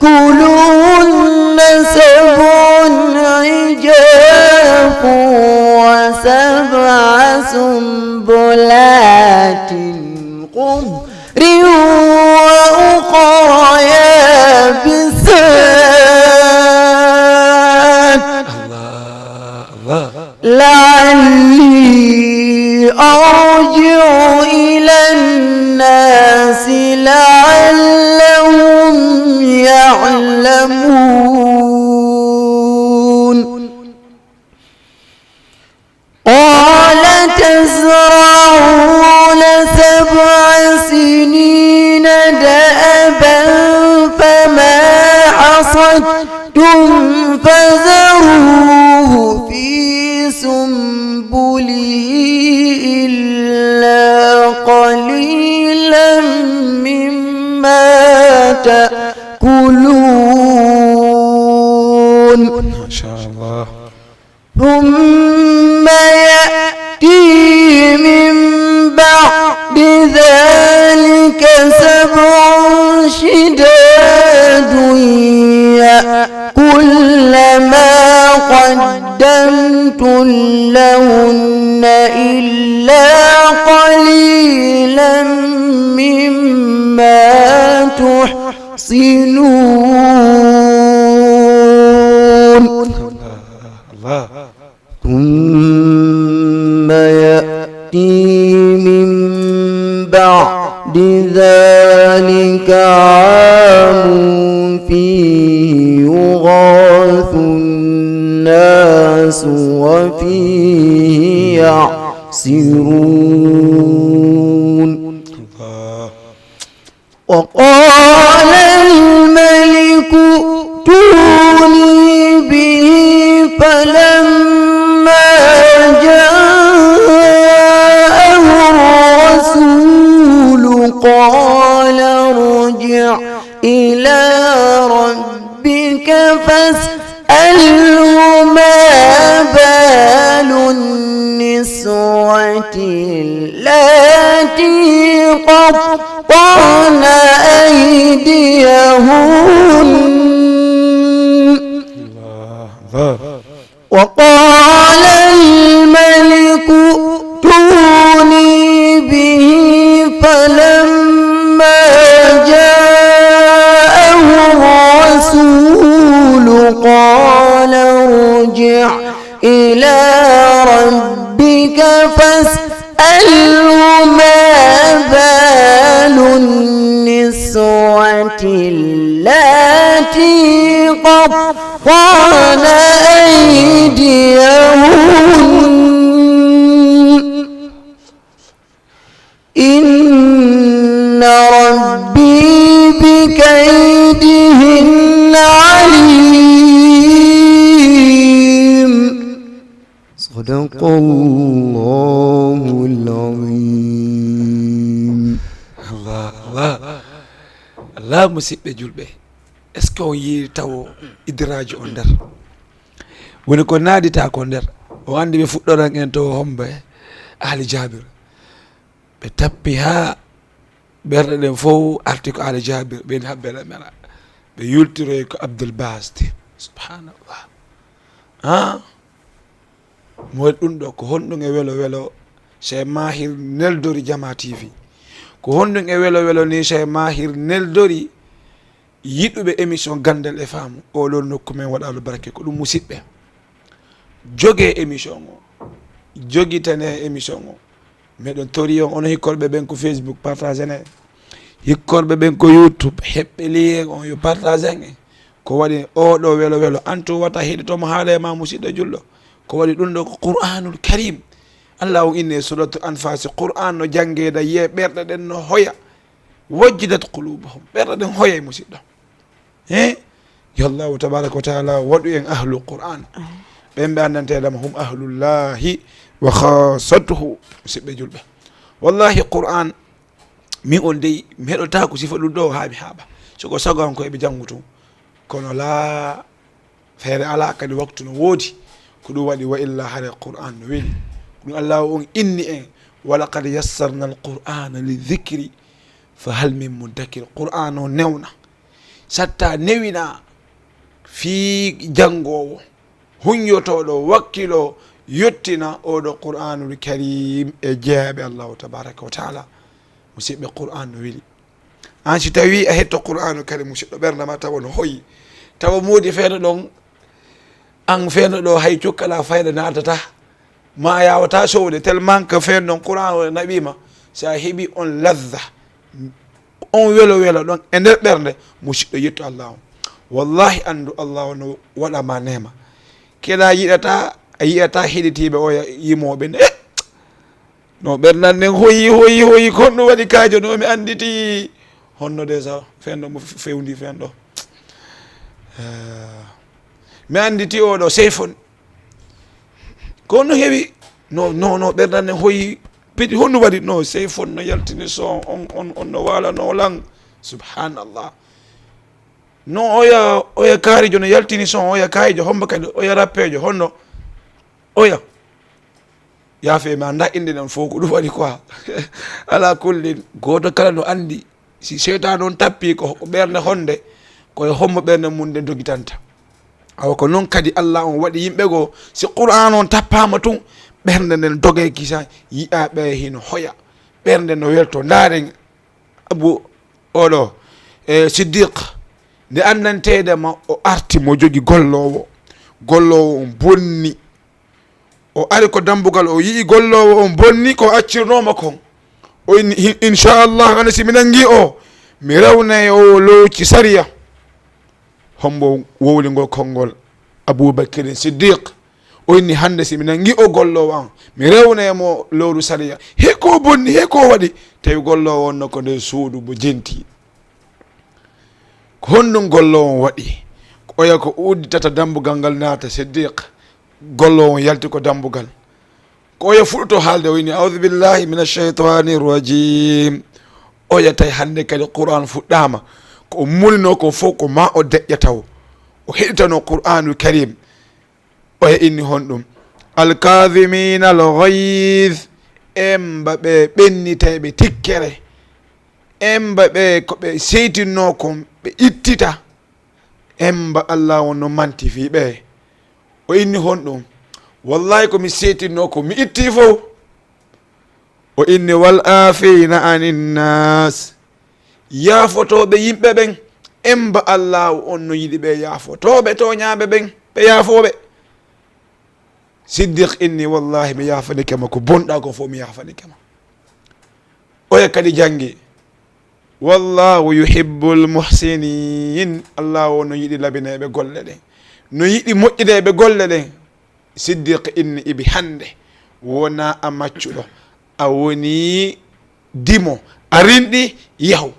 يأكلهن 7 عجاف و7 سنبلات خضر وأخر يابسات. الله. لعلي أرجع إلى الناس لعلهم يعلمون. قال تزرعون 7 سنين دأبا فما حصدتم فذروه في سنبله إلا قليلا مما تأكلون. ما شاء الله. ثم يأتي من بعد ذلك 7 شداد يأكل ما قدمتم لهن إلا قليلا مما تحصنون. الله. ثم يأتي من بعد ذلك عام فيه يغاث الناس وفيه يعصرون. وقال الملك الملك ائتوني به فلما جاءه الرسول قال ارجع إلى ربك فاسأله ما بال النسوة اللاتي قطعن أيديهن وقال الملك ائتوني به فلما جاءه الرسول قال ارجع إلى ربك فاسأله ما بال النسوة اللاتي قطعن أيديهن إن ربي بكيدهن عليم. صدق الله العظيم. Allah musidɓe julɓe, est ce que on yii taw idiraji o nder woni ko naadita ko nder o andi ɓe fuɗɗoran en to hombe Ali Jabir ɓe tappi ha ɓerɗe ɗen fof arti ko Ali Jabir ɓeni habbere mera ɓe yultiroy ko Abdoul Basdi subhanallah mo waɗi ɗum ɗo ko honɗum e welo welo Cheikh Mahir neldori Jama TV ko honɗum e welo welo ni Cheikh Mahir neldori yiɗuɓe émission gandal e faamu oɗon nokku men waɗalo barake ko ɗum musidɓe jogue émission o joguitane émission o meɗen tori on ono hikkorɓe ɓen ko Facebook partage ne hikkorɓe ɓen ko YouTube heɓɓe liye on yo partage en ko waɗi oɗo welo welo antu wata heɗitomo haala e ma musidɗo julɗo ko waɗi ɗum ɗo ko Qur'anul Karim Allah on inni suratu Anfas Qur'an no jangeda ye ɓerɗe ɗen no hoya wajjidat qulubuhum ɓerɗe ɗen hoya e musidɗo yallahu tabaraka wa taala waɗu en ahlul Qur'an ɓen ɓe andanteɗama hum ahlullahi wa khasatuhu musidɓe julɓe wallahi Qur'an min on dey mi heɗota ko sifa ɗum ɗo haaɓi haaɓa soko sago an ko eɓe janngutu kono la feere ala kadi waktu no woodi ko ɗum waɗi wa illa hare Qur'an no weli ɗum Allah on inni en walaqad yassarna alqur'ana lidhicri fa hal min muddakir Qur'an o newna satta newina fi jangowo hunyotoɗo wakkilo yettina oɗo Qur'anul Karim e jeeyaɓe Allahu tabaraka wa taala musidɓe Qur'an no weli an si tawi a hetto Qur'anul Karim musidɗo ɓerdama tawa no hoyi tawa moodi feere ɗon an feere ɗo hay cukkala fayda natata ma yawata sowde tellement que feere ɗon Qur'an o naɓima sa heeɓi on ladda on welo welo ɗon e nder ɓerde musidɗo yetto Allah o wallahi andu Allah no waɗama nema keɗa yiɗata a yiyata heɗitiɓe o yimoɓe ne no ɓernan nden hoyi kon ɗum waɗi kajo no mi anditi honno déjà fenɗo mo fewndi fenɗo mi anditi oɗo seyfon ko no heewi no ɓernan nden hoyi piɗi honno waɗi no seyfon no yaltini so on no wala no lang subhanallah no oya kaarijo no yaltini son oya kayijo homba kadi oya rappejo honno oya yaafe mi anda inde ɗen fof ko ɗum waɗi quoi ala kullin goto kala no andi si seytan on tappi ko ɓerde honde koye hommo ɓerde mum nde dogitanta awa ko noon kadi Allah on waɗi yimɓe goo si Qur'an on tappama tun ɓerde nden doge kisa yiya ɓe hino hoya ɓerde no welto ndaren Abu oɗo Siddiq nde andantedema o arti mo jogi gollowo on bonni o ari ko dambugal o yii gollowo on bonni ko accirnoma kon o inni inchallah ana si mi nangi o mi rewna o lowci sariya hombo wowligol konngol Aboubacry Siddiq o inni hande si mi nangi o gollowo an mi rewnemo lowru sariya heko bonni heko waɗi tawi gollowo on no ko nde suudu mo jenti ko honɗum gollowo waɗi oya ko udditata dambugal ngal naata siddiq gollowo yalti ko dambugal ko oya fuɗɗoto haalde o wini audhu billahi min alcheytani rajim oya tawi hannde kadi qur'an fuɗɗama ko mulino ko fof ko ma o deƴƴataw o heɗitano qur'anul karim oya inni honɗum alkadhimina alghayth emba ɓe ɓenniteɓe tikkere emba ɓe ko ɓe seytinno kon ɓe ittita emba Allah wonno mantifi ɓe o inni honɗum wallahi komi seytinno ko mi itti fof o inni wal afina aninnas yaafotoɓe yimɓe ɓen emba Allah on no yiɗi ɓe yaafotoɓe toñaɓe ɓen ɓe yaafoɓe siddiq inni wallahi mi yafanikema ko bonɗa ko fof mi yafanikema oya kadi jangi wallahu yuhibbul muhsinin Allah o no yiɗi labineɓe golle ɗen no yiɗi moƴƴineɓe golle ɗen siddiq inni ibi hande wona a maccuɗo a woni dimo a rinɗi yahu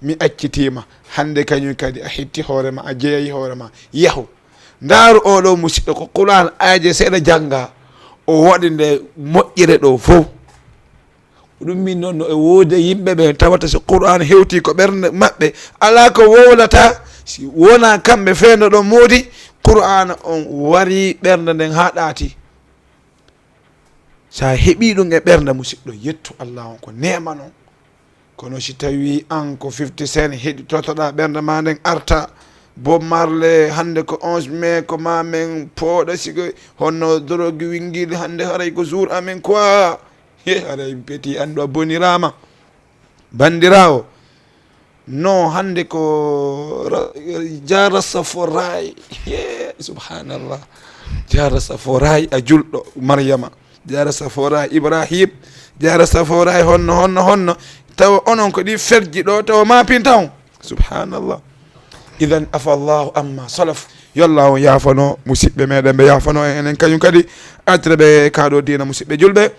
mi accitima hande kañum kadi a hetti hoorema a jeeyi hoorema yahu ndaaru oɗo musidɗo ko qur'an aaje seeɗa jangga o waɗi nde moƴƴire ɗo fof ɗum min noon no e woodi yimɓe ɓe tawata so qur'an hewti ko ɓernde maɓɓe ala ko wowlata si wona kamɓe feendo ɗo moodi qur'an on wari ɓernde nden ha ɗaati sa heeɓi ɗum e ɓernde musidɗo yettu Allah on ko nema noon kono si tawi an ko 50 cent heeɗi totoɗa ɓernde ma nden arta Bob Marley hande ko 11 mai ko ma men pooɗa sigo honno drogue winguide hande haray ko jour amen quoi haray peti andu a bonirama bandirawo non hande ko jara saforay subhanallah jara saforay a julɗo Maryama jara saforay Ibrahim jara saforay honno tawa onon ko ɗi ferji ɗo tawa ma pintaw subhanallah idan afa llahu amma salaf yo Allah on yafano musidɓe meɗen ɓe yafano enen kañum kadi artire ɓe kaɗo dina musidɓe julɓe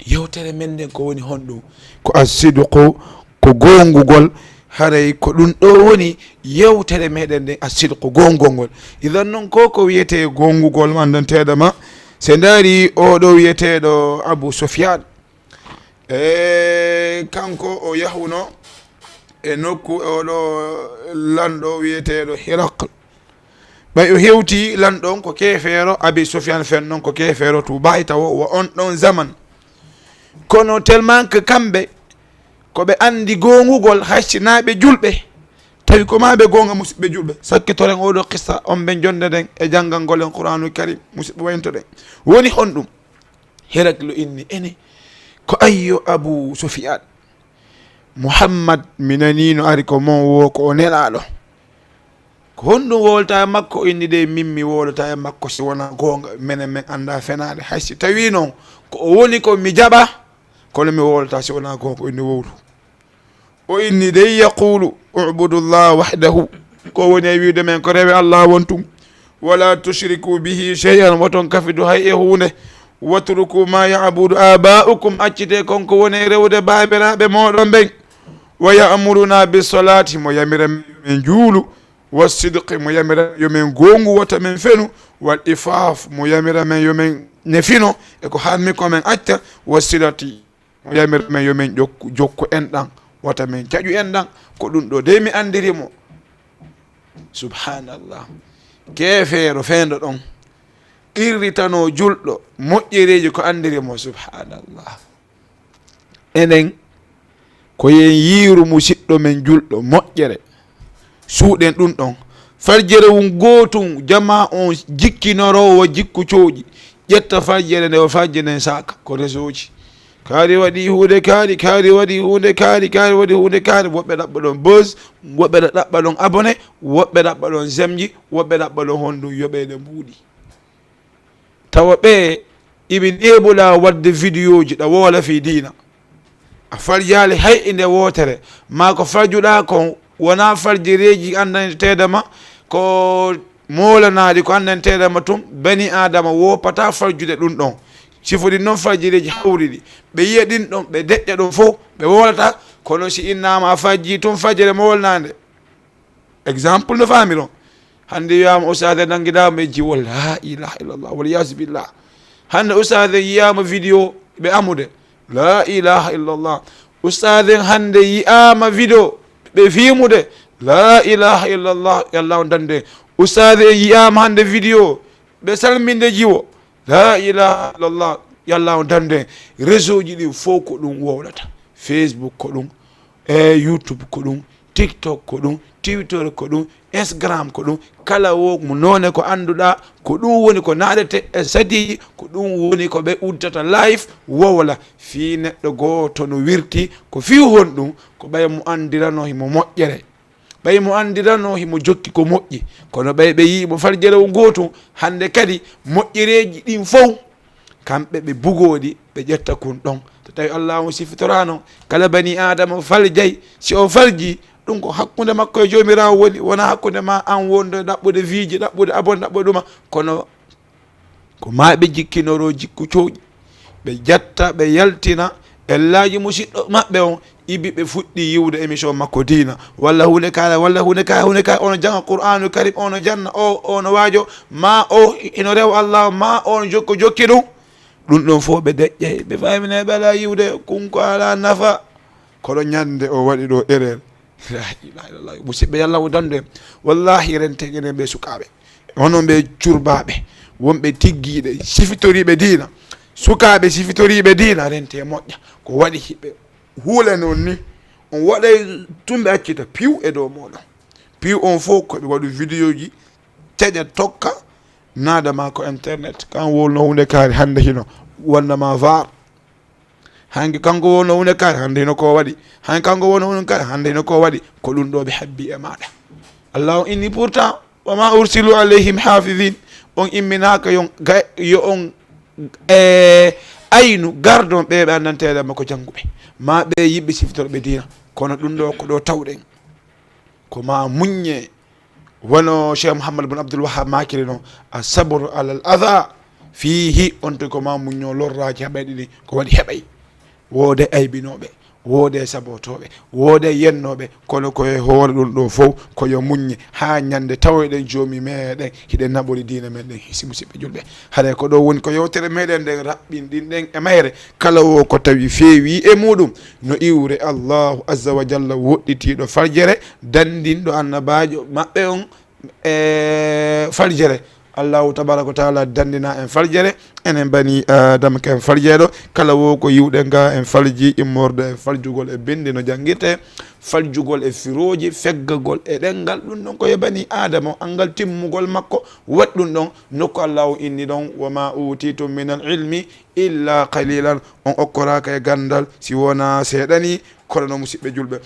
yewtere men nden ko woni honɗum ko asidqu ko gongugol haray ko ɗum ɗo woni yewtere meɗen nden asidqu gongol ngol idan noon ko wiyete gongugol mandanteɗama se daari oɗo wiyeteɗo Abou Soufiane kanko o yahuno e nokku oɗo lanɗo wiyeteɗo Hirakle ɓay o hewti lanɗon ko kefeero Abi Soufiane fen noon ko kefeero Touba tawo wo on ɗon zaman kono tellement que kamɓe koɓe andi gongugol haccinaɓe julɓe tawi ko maɓe gonga musidɓe julɓe sakkitoren oɗo qissa on ɓe jonde ɗen e janggal ngolen Qur'anul Karim musidɓe waynto ɗen woni honɗum Hirakle inni ene ko ayyo Abou Soufiane Muhammad minanino ari ko mon wo ko o nelaɗo ko honɗum wolta e makko inni de mimmi wolata e makko si wona gonga menen men anda fenade haysi tawi noon ko o woni ko mi jaɓa kono mi wolta si wona gonga o inni wowlu o inni de yaqulu ubudullah wahdahu ko woni e wiide men ko rewe Allah wontum wala tushriku bihi shay'an woton kafidu hay e hunde watruku ma ya'budu aba'ukum accite konko woni rewde babiraɓe moɗon ɓen wa ya'muruna bisolati mo yamira men juulu wasidqi mo yamira yomen gongu wata men fenu wal ifaf mo yamira men yomen nefino e ko hanmi ko men acca wasilati mo yamira men yomen jokku enɗan wata men caƴu enɗan ko ɗum ɗo de mi andirimo subhanallah kefeero feendo ɗon irritano julɗo moƴƴereji ko andirimo subhanallah enen ko yen yiiru musidɗo men julɗo moƴƴere suuɗen ɗum ɗon farjere wum gootum jama on jikkinorowo jikku cooƴi ƴetta farjere nde o farje nden saka ko réseau ji kaari waɗi hunde kaari waɗi hunde kaari waɗi hunde kaari woɓɓe ɗaɓɓa ɗon buzz woɓɓe ɗaɓɓa ɗon abonné woɓɓe ɗaɓɓa ɗon zemji woɓɓe ɗaɓɓa ɗon honɗum yoɓede mbuuɗi tawa ɓe imin ɗeɓula wadde vidéo ji ɗa woola fi dina a farjali hay inde wotere ma ko farjuɗa kon wona farjireji andanteɗama ko molanaɗi ko andanteɗama tum bani adama wopata farjude ɗum ɗon sifori noon farjireji hawriɗi ɓe yiya ɗin ɗon ɓe deƴƴa ɗum fof ɓe wolata kono si innama a fajji tum fajjere mo wolnade exemple no famiro hande yiyama ustade nanguidama e jiwol la ilaha illallah waliyas billah hande ustade yiyama vidéo ɓe amude la ilaha illallah ustade hande yiyama vidéo ɓe fimude la ilaha illallah yallah dande ustade yiyama hande vidéo ɓe salminde jiwo la ilaha illallah yallah dande réseau ji ɗi fof ko ɗum wowlata Facebook ko ɗum YouTube ko ɗum TikTok ko ɗum Twitter ko ɗum Instagram ko ɗum kala wo mo none ko anduɗa ko ɗum woni ko naɗete e sadiji ko ɗum woni ko ɓe uddata live wowla fi neɗɗo goto no wirti ko fi hon ɗum ko ɓay mo andirano himo moƴƴere ɓay mo andirano himo jokki ko moƴƴi kono ɓay ɓe yimo farjere o gotum hande kadi moƴƴereji ɗin fof kamɓe ɓe bugoɗi ɓe ƴetta kon ɗon so tawi Allah o sifitorano kala bani adama faljay si o falji ɗum ko hakkude makko e jomirawo woni wona hakkude ma an wonde ɗaɓɓude viiji ɗaɓɓude abon ɗaɓɓude ɗuma kono ko ma ɓe jikkinoro jikku cowƴi ɓe jatta ɓe yaltina ellaji musidɗo maɓɓe on ibi ɓe fuɗɗi yiwde émission makko diina walla hunde kala walla hunde ka ono janga qur'anu karim ono janna ono waajo ma o ino rewa Allah ma on jokki ɗum ɗum ɗon fof ɓe deƴƴey ɓe famine ɓe ala yiwde kunko ala nafa koɗo ñande o waɗi ɗo ɗerel la ilaha illallah musidɓe yallah o dande wallahi renteguenen ɓe sukaɓe onon ɓe curbaɓe wonɓe tigguiɗe sifitoriɓe diina sukaɓe sifitoriɓe diina rente moƴƴa ko waɗi hiɓe huule noon ni on waɗay tumɓe accita piw e dow moɗon piw on fof koɓe waɗu vidéo ji teƴa tokka nadama ko internet kan wolno hunde kaari hande hino wonnama var hanki kanko wonno hunde kaari hande hino ko waɗi hanki kanko wonno hunde kaari hande hino ko waɗi ko ɗum ɗo ɓe habbi e maɗa allah o inni pourtant wama ursilu alayhim hafidin on imminaka yo on aynu gardon ɓeɓe andanteɗama ko jangguɓe ma ɓe yiɓɓe siftorɓe dina kono ɗum ɗo ko ɗo tawɗen ko ma muñe wono cheikh mouhammad bin abdoul wahab makiri noon a sabru alal adha fihi on to ko ma muño lorraji heɓayɗi ɗi ko waɗi heɓay woode aybinoɓe woode sabotoɓe woode yennoɓe kono koye hoore ɗum ɗo fof koyo muñe ha ñande tawoyɗen joomi meɗen hiɗen naɓori dina meɗen hisi musidɓe julɓe haɗa ko ɗo woni ko yewtere meɗen nden raɓɓinɗinɗen e mayre kala o ko tawi feewi e muɗum no iwre allahu azza wa jalla woɗɗitiɗo farjere dandinɗo annabajo maɓɓe on e farjere allahu tabaraka wa taala dandina en farjere enen bani adama ken farjeɗo kala wo ko yiwɗen ga en falji immorde e faljugol e bindi no jangguirte faljugol e firoji feggagol e ɗengal ɗum ɗon koye bani adama angal timmugol makko waɗ ɗum ɗon nokku allahu inni ɗon wama utitum min al ilmi illa qalilan on okkoraka e gandal si wona seeɗani kono no musidɓe julɓe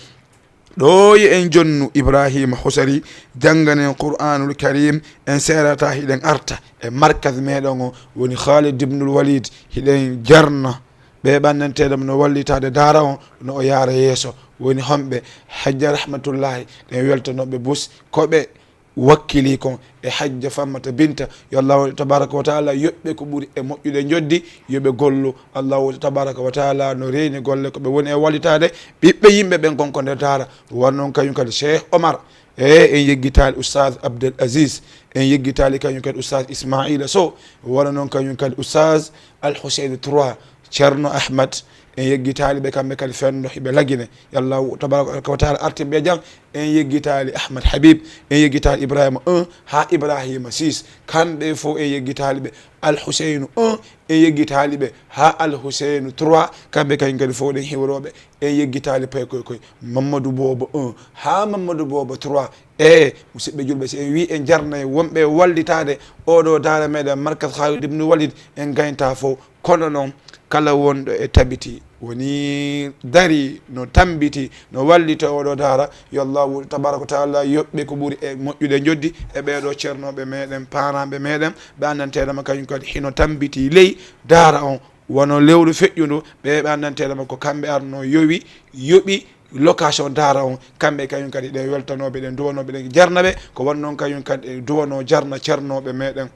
ɗo yi en jonnu ibrahima husari janganen qur'anul karim en serata hiɗen arta e markaz meɗen o woni khalid ibnul walid hiɗen jarna ɓe ɓannanteɗam no wallitade dara o no o yaara yeeso woni homɓe hajja rahmatullahi ɗen weltanoɓe bus koɓe wakkili kon e hajja fammata binta yo allahu tabaraka wa taala yoɓɓe ko ɓuuri e moƴƴude joddi yoɓe gollu allahu tabaraka wa taala no reeni golle koɓe woni e wallitade ɓiɓɓe yimɓe ɓen konko nder daara wonnoon kañum kadi cheikh omar en yeggitali oustad abdel asis en yeggitali kañum kadi oustad ismaila sow wona noon kañum kadi oustad al husseine 3 ceerno ahmad en yeggitali ɓe kamɓe kadi fenno hiɓe lagine yallahu tabaraka wa taala artimɓe jang en yeggitali ahmad habib en yeggitali ibrahima 1 ha ibrahima 6 kamɓe fo en yeggitali ɓe al husseinu 1 en yeggitali ɓe ha al husseinu 3 kamɓe kañum kadi fo ɗen hiwroɓe en yeggitali pay koye mamadou bobo 1 ha mamadou bobo 3 e musidɓe julɓe si en wi en jarnayi wonɓe wallitade oɗo dara meɗen markas khalid ibnu walid en gaynta fo kono noon kala wonɗo e tabiti woni dari no tambiti no wallita oɗo dara yo allahu tabaraka wa taala yoɓɓe ko ɓuuri e moƴƴude joddi e ɓeɗo ceernoɓe meɗen paraɓe meɗen ɓe andanteɗama kañum kadi hino tambiti ley dara on wono lewru feƴƴundu ɓe andanteɗama ko kamɓe arno yoɓi location dara on kamɓe kañum kadi ɗe weltanoɓe ɗen duwanoɓe ɗen jarnaɓe ko wonnoon kañum kadi duwano jarna ceernoɓe meɗen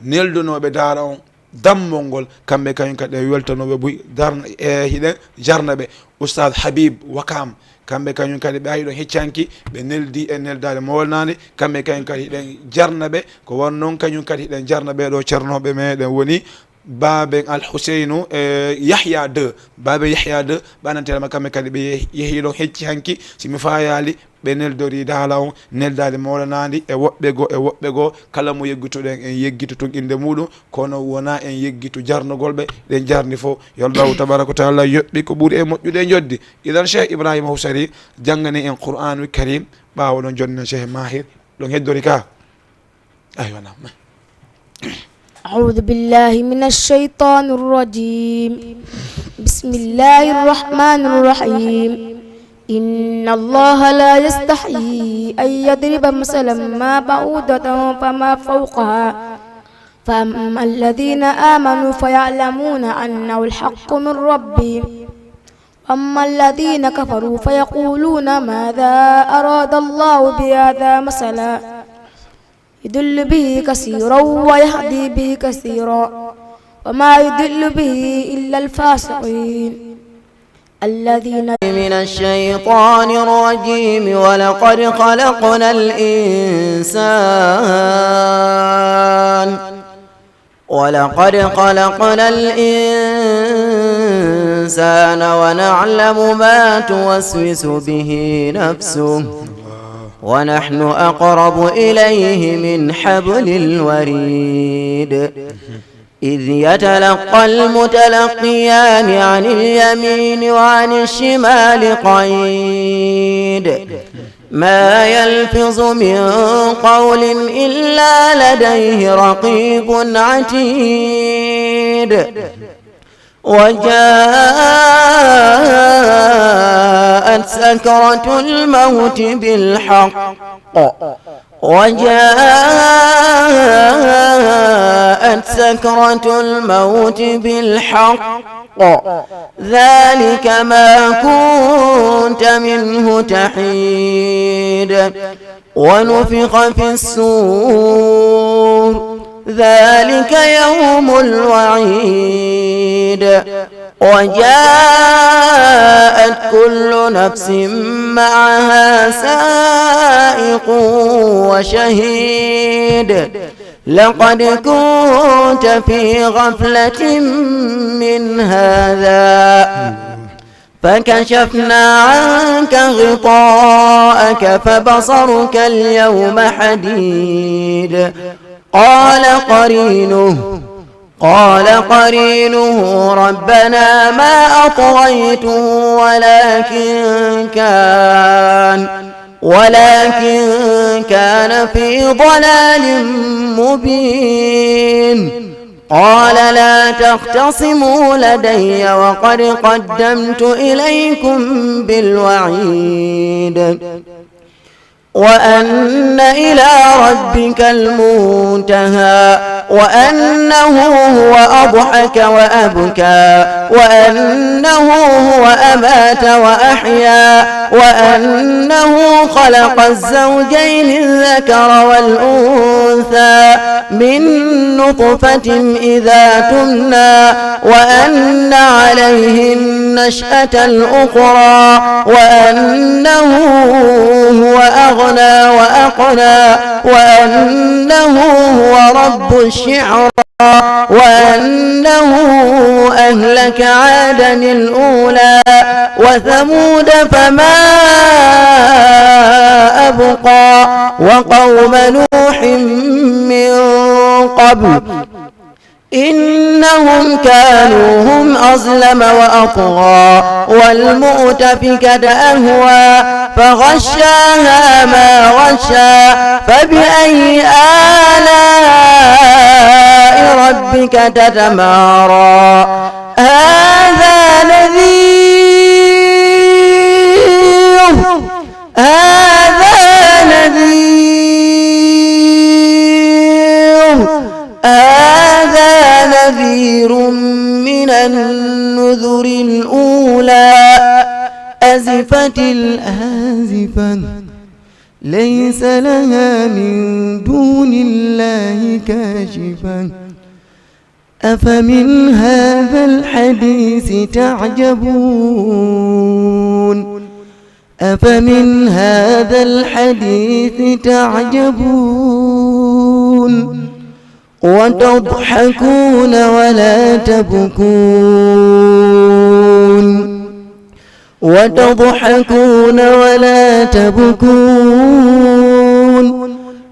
neldunoɓe dara on dammol kamɓe kañum kadi weltanoɓe buy darna hiɗen jarnaɓe oustad Habib Wakam kamɓe kañum kadi ɓe ayiɗon heccanki ɓe neldi e neldade mawolnade kamɓe kañum kadi hiɗen jarnaɓe ko won noon kañum kadi hiɗen jarnaɓe ɗo ceernoɓe meɗen woni baben Al Huseynu Yahya 2 babe Yahya 2 ɓanantelema kamɓe kadi ɓe yehiɗon hecci hanki simi fayali ɓe neldori daala on neldade mawlanadi e woɓɓe goo kala mo yeggitoɗen en yeggito tun inde muɗum kono wona en yeggito jarnogolɓe ɗen jarni fo yo Allahu tabaraka wa taala yoɓɓi ko ɓuuri e moƴƴude e joddi idan Cheikh Ibrahima Husari janggani en Qur'anul Karim ɓawo ɗon jonni Cheikh Mahir ɗon heddori ka aywa nam أعوذ بالله من الشيطان الرجيم بسم الله الرحمن الرحيم إن الله لا يستحيي أن يضرب مثلا ما بعوضة فما فوقها فأما الذين آمنوا فيعلمون أنه الحق من ربهم وأما الذين كفروا فيقولون ماذا أراد الله بهذا مثلا يدل به كثيرا ويهدي به كثيرا وما يدل به إلا الفاسقين الذين من الشيطان الرجيم ولقد خلقنا الإنسان ونعلم ما توسوس به نفسه ونحن أقرب إليه من حبل الوريد إذ يتلقى المتلقيان عن اليمين وعن الشمال قعيد ما يلفظ من قول إلا لديه رقيب عتيد وجاءت سكرة الموت بالحق ذلك ما كنت منه تحيد ونفخ في الصور ذلك يوم الوعيد وجاءت كل نفس معها سائق وشهيد لقد كنت في غفلة من هذا فكشفنا عنك غطاءك فبصرك اليوم حديد قال قرينه ربنا ما أطغيته ولكن كان في ضلال مبين قال لا تختصموا لدي وقد قدمت إليكم بالوعيد وأن إلى ربك المنتهى وأنه هو أضحك وأبكى وأنه هو أمات وأحيا وأنه خلق الزوجين الذكر والأنثى من نطفة إذا تمنى وأن عليه النشأة الأخرى وأنه هو أغنى وأقنى وأنه هو رب الشعرى وأنه أهلك عادا الأولى وثمود فما أبقى وقوم نوح من قبل إنهم كانوا هم أظلم وأطغى والمؤتفكة أهوى فغشاها ما غشى فبأي آلاء ربك تتمارى هذا نذير من النذر الأولى أزفت الآزفة ليس لها من دون الله كاشفة أفمن هذا الحديث تعجبون أفمن هذا الحديث تعجبون وتضحكون ولا تبكون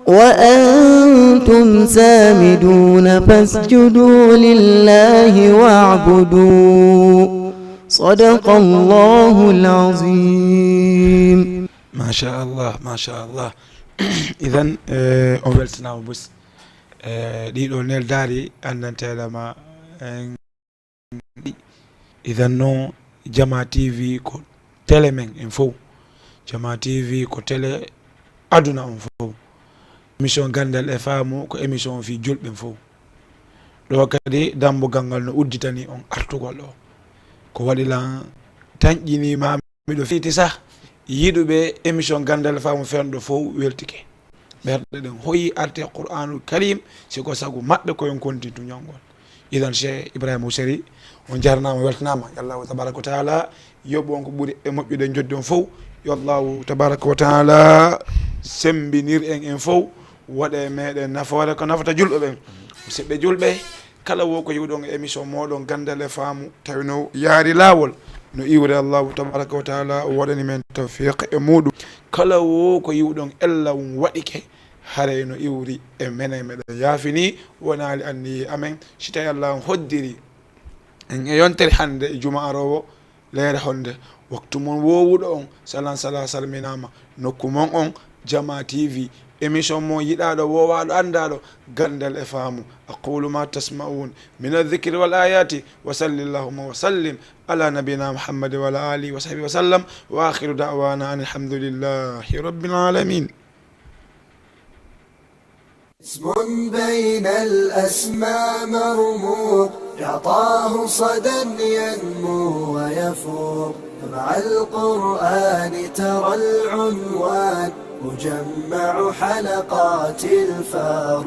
وأنتم سامدون فاسجدوا لله واعبدوا صدق الله العظيم. ما شاء الله ما شاء الله. إذن on weltanama bus ɗiɗo neldari andanteɗama idan noon Jama TV ko télé men en fof, Jama TV ko télé aduna on fof. Émission gandal e faamu ko émission fi julɓe fof. ɗo kadi dambugal ngal no udditani on artugol o ko waɗi lan tañƴinima miɗo fiiti sah yiɗuɓe émission gandal e faamu fenɗo fof weltike ɓerɗe ɗen hoyi arte qur'anul karim siko sago maɓɓe koyon kontintu ñawgol. idan Cheikh Ibrahima Houssary on jarnama weltanama yo allahu tabaraka wa taala yoɓ on ko ɓuuri e moƴƴude joddi on fof yo allahu tabaraka wa taala sembinir en fof waɗe meɗen nafoore ko nafata julɓe ɓen. musidɓe julɓe kala wo ko yiwɗon e émission moɗon gandal e faamu tawi no yaari lawol no iwre allahu tabaraka wa taala waɗani men tawfiq e muɗum. kala wo ko yiwɗon ella waɗike hare no iwri e menen meɗen yaafini wonali anniye amen si tawi allah hoddiri en e yontere hande e juma arowo leere honde waktu mon wowuɗo on salan sala salminama nokku mon on Jama TV émission mo yiɗaɗo wowaɗo andaɗo gandal e faamu. aqulu ma tasma'un min adh-dhikri wal ayati wa sallallahu wa sallim ala nabina muhammad wa ala alihi wa sahbihi wa sallam wa akhiru da'wana alhamdulillahi rabbil alamin. اسم بين الأسماء مرموق يعطاه صدى ينمو ويفوق. مع القرآن ترى العنوان مجمع حلقات الفاروق.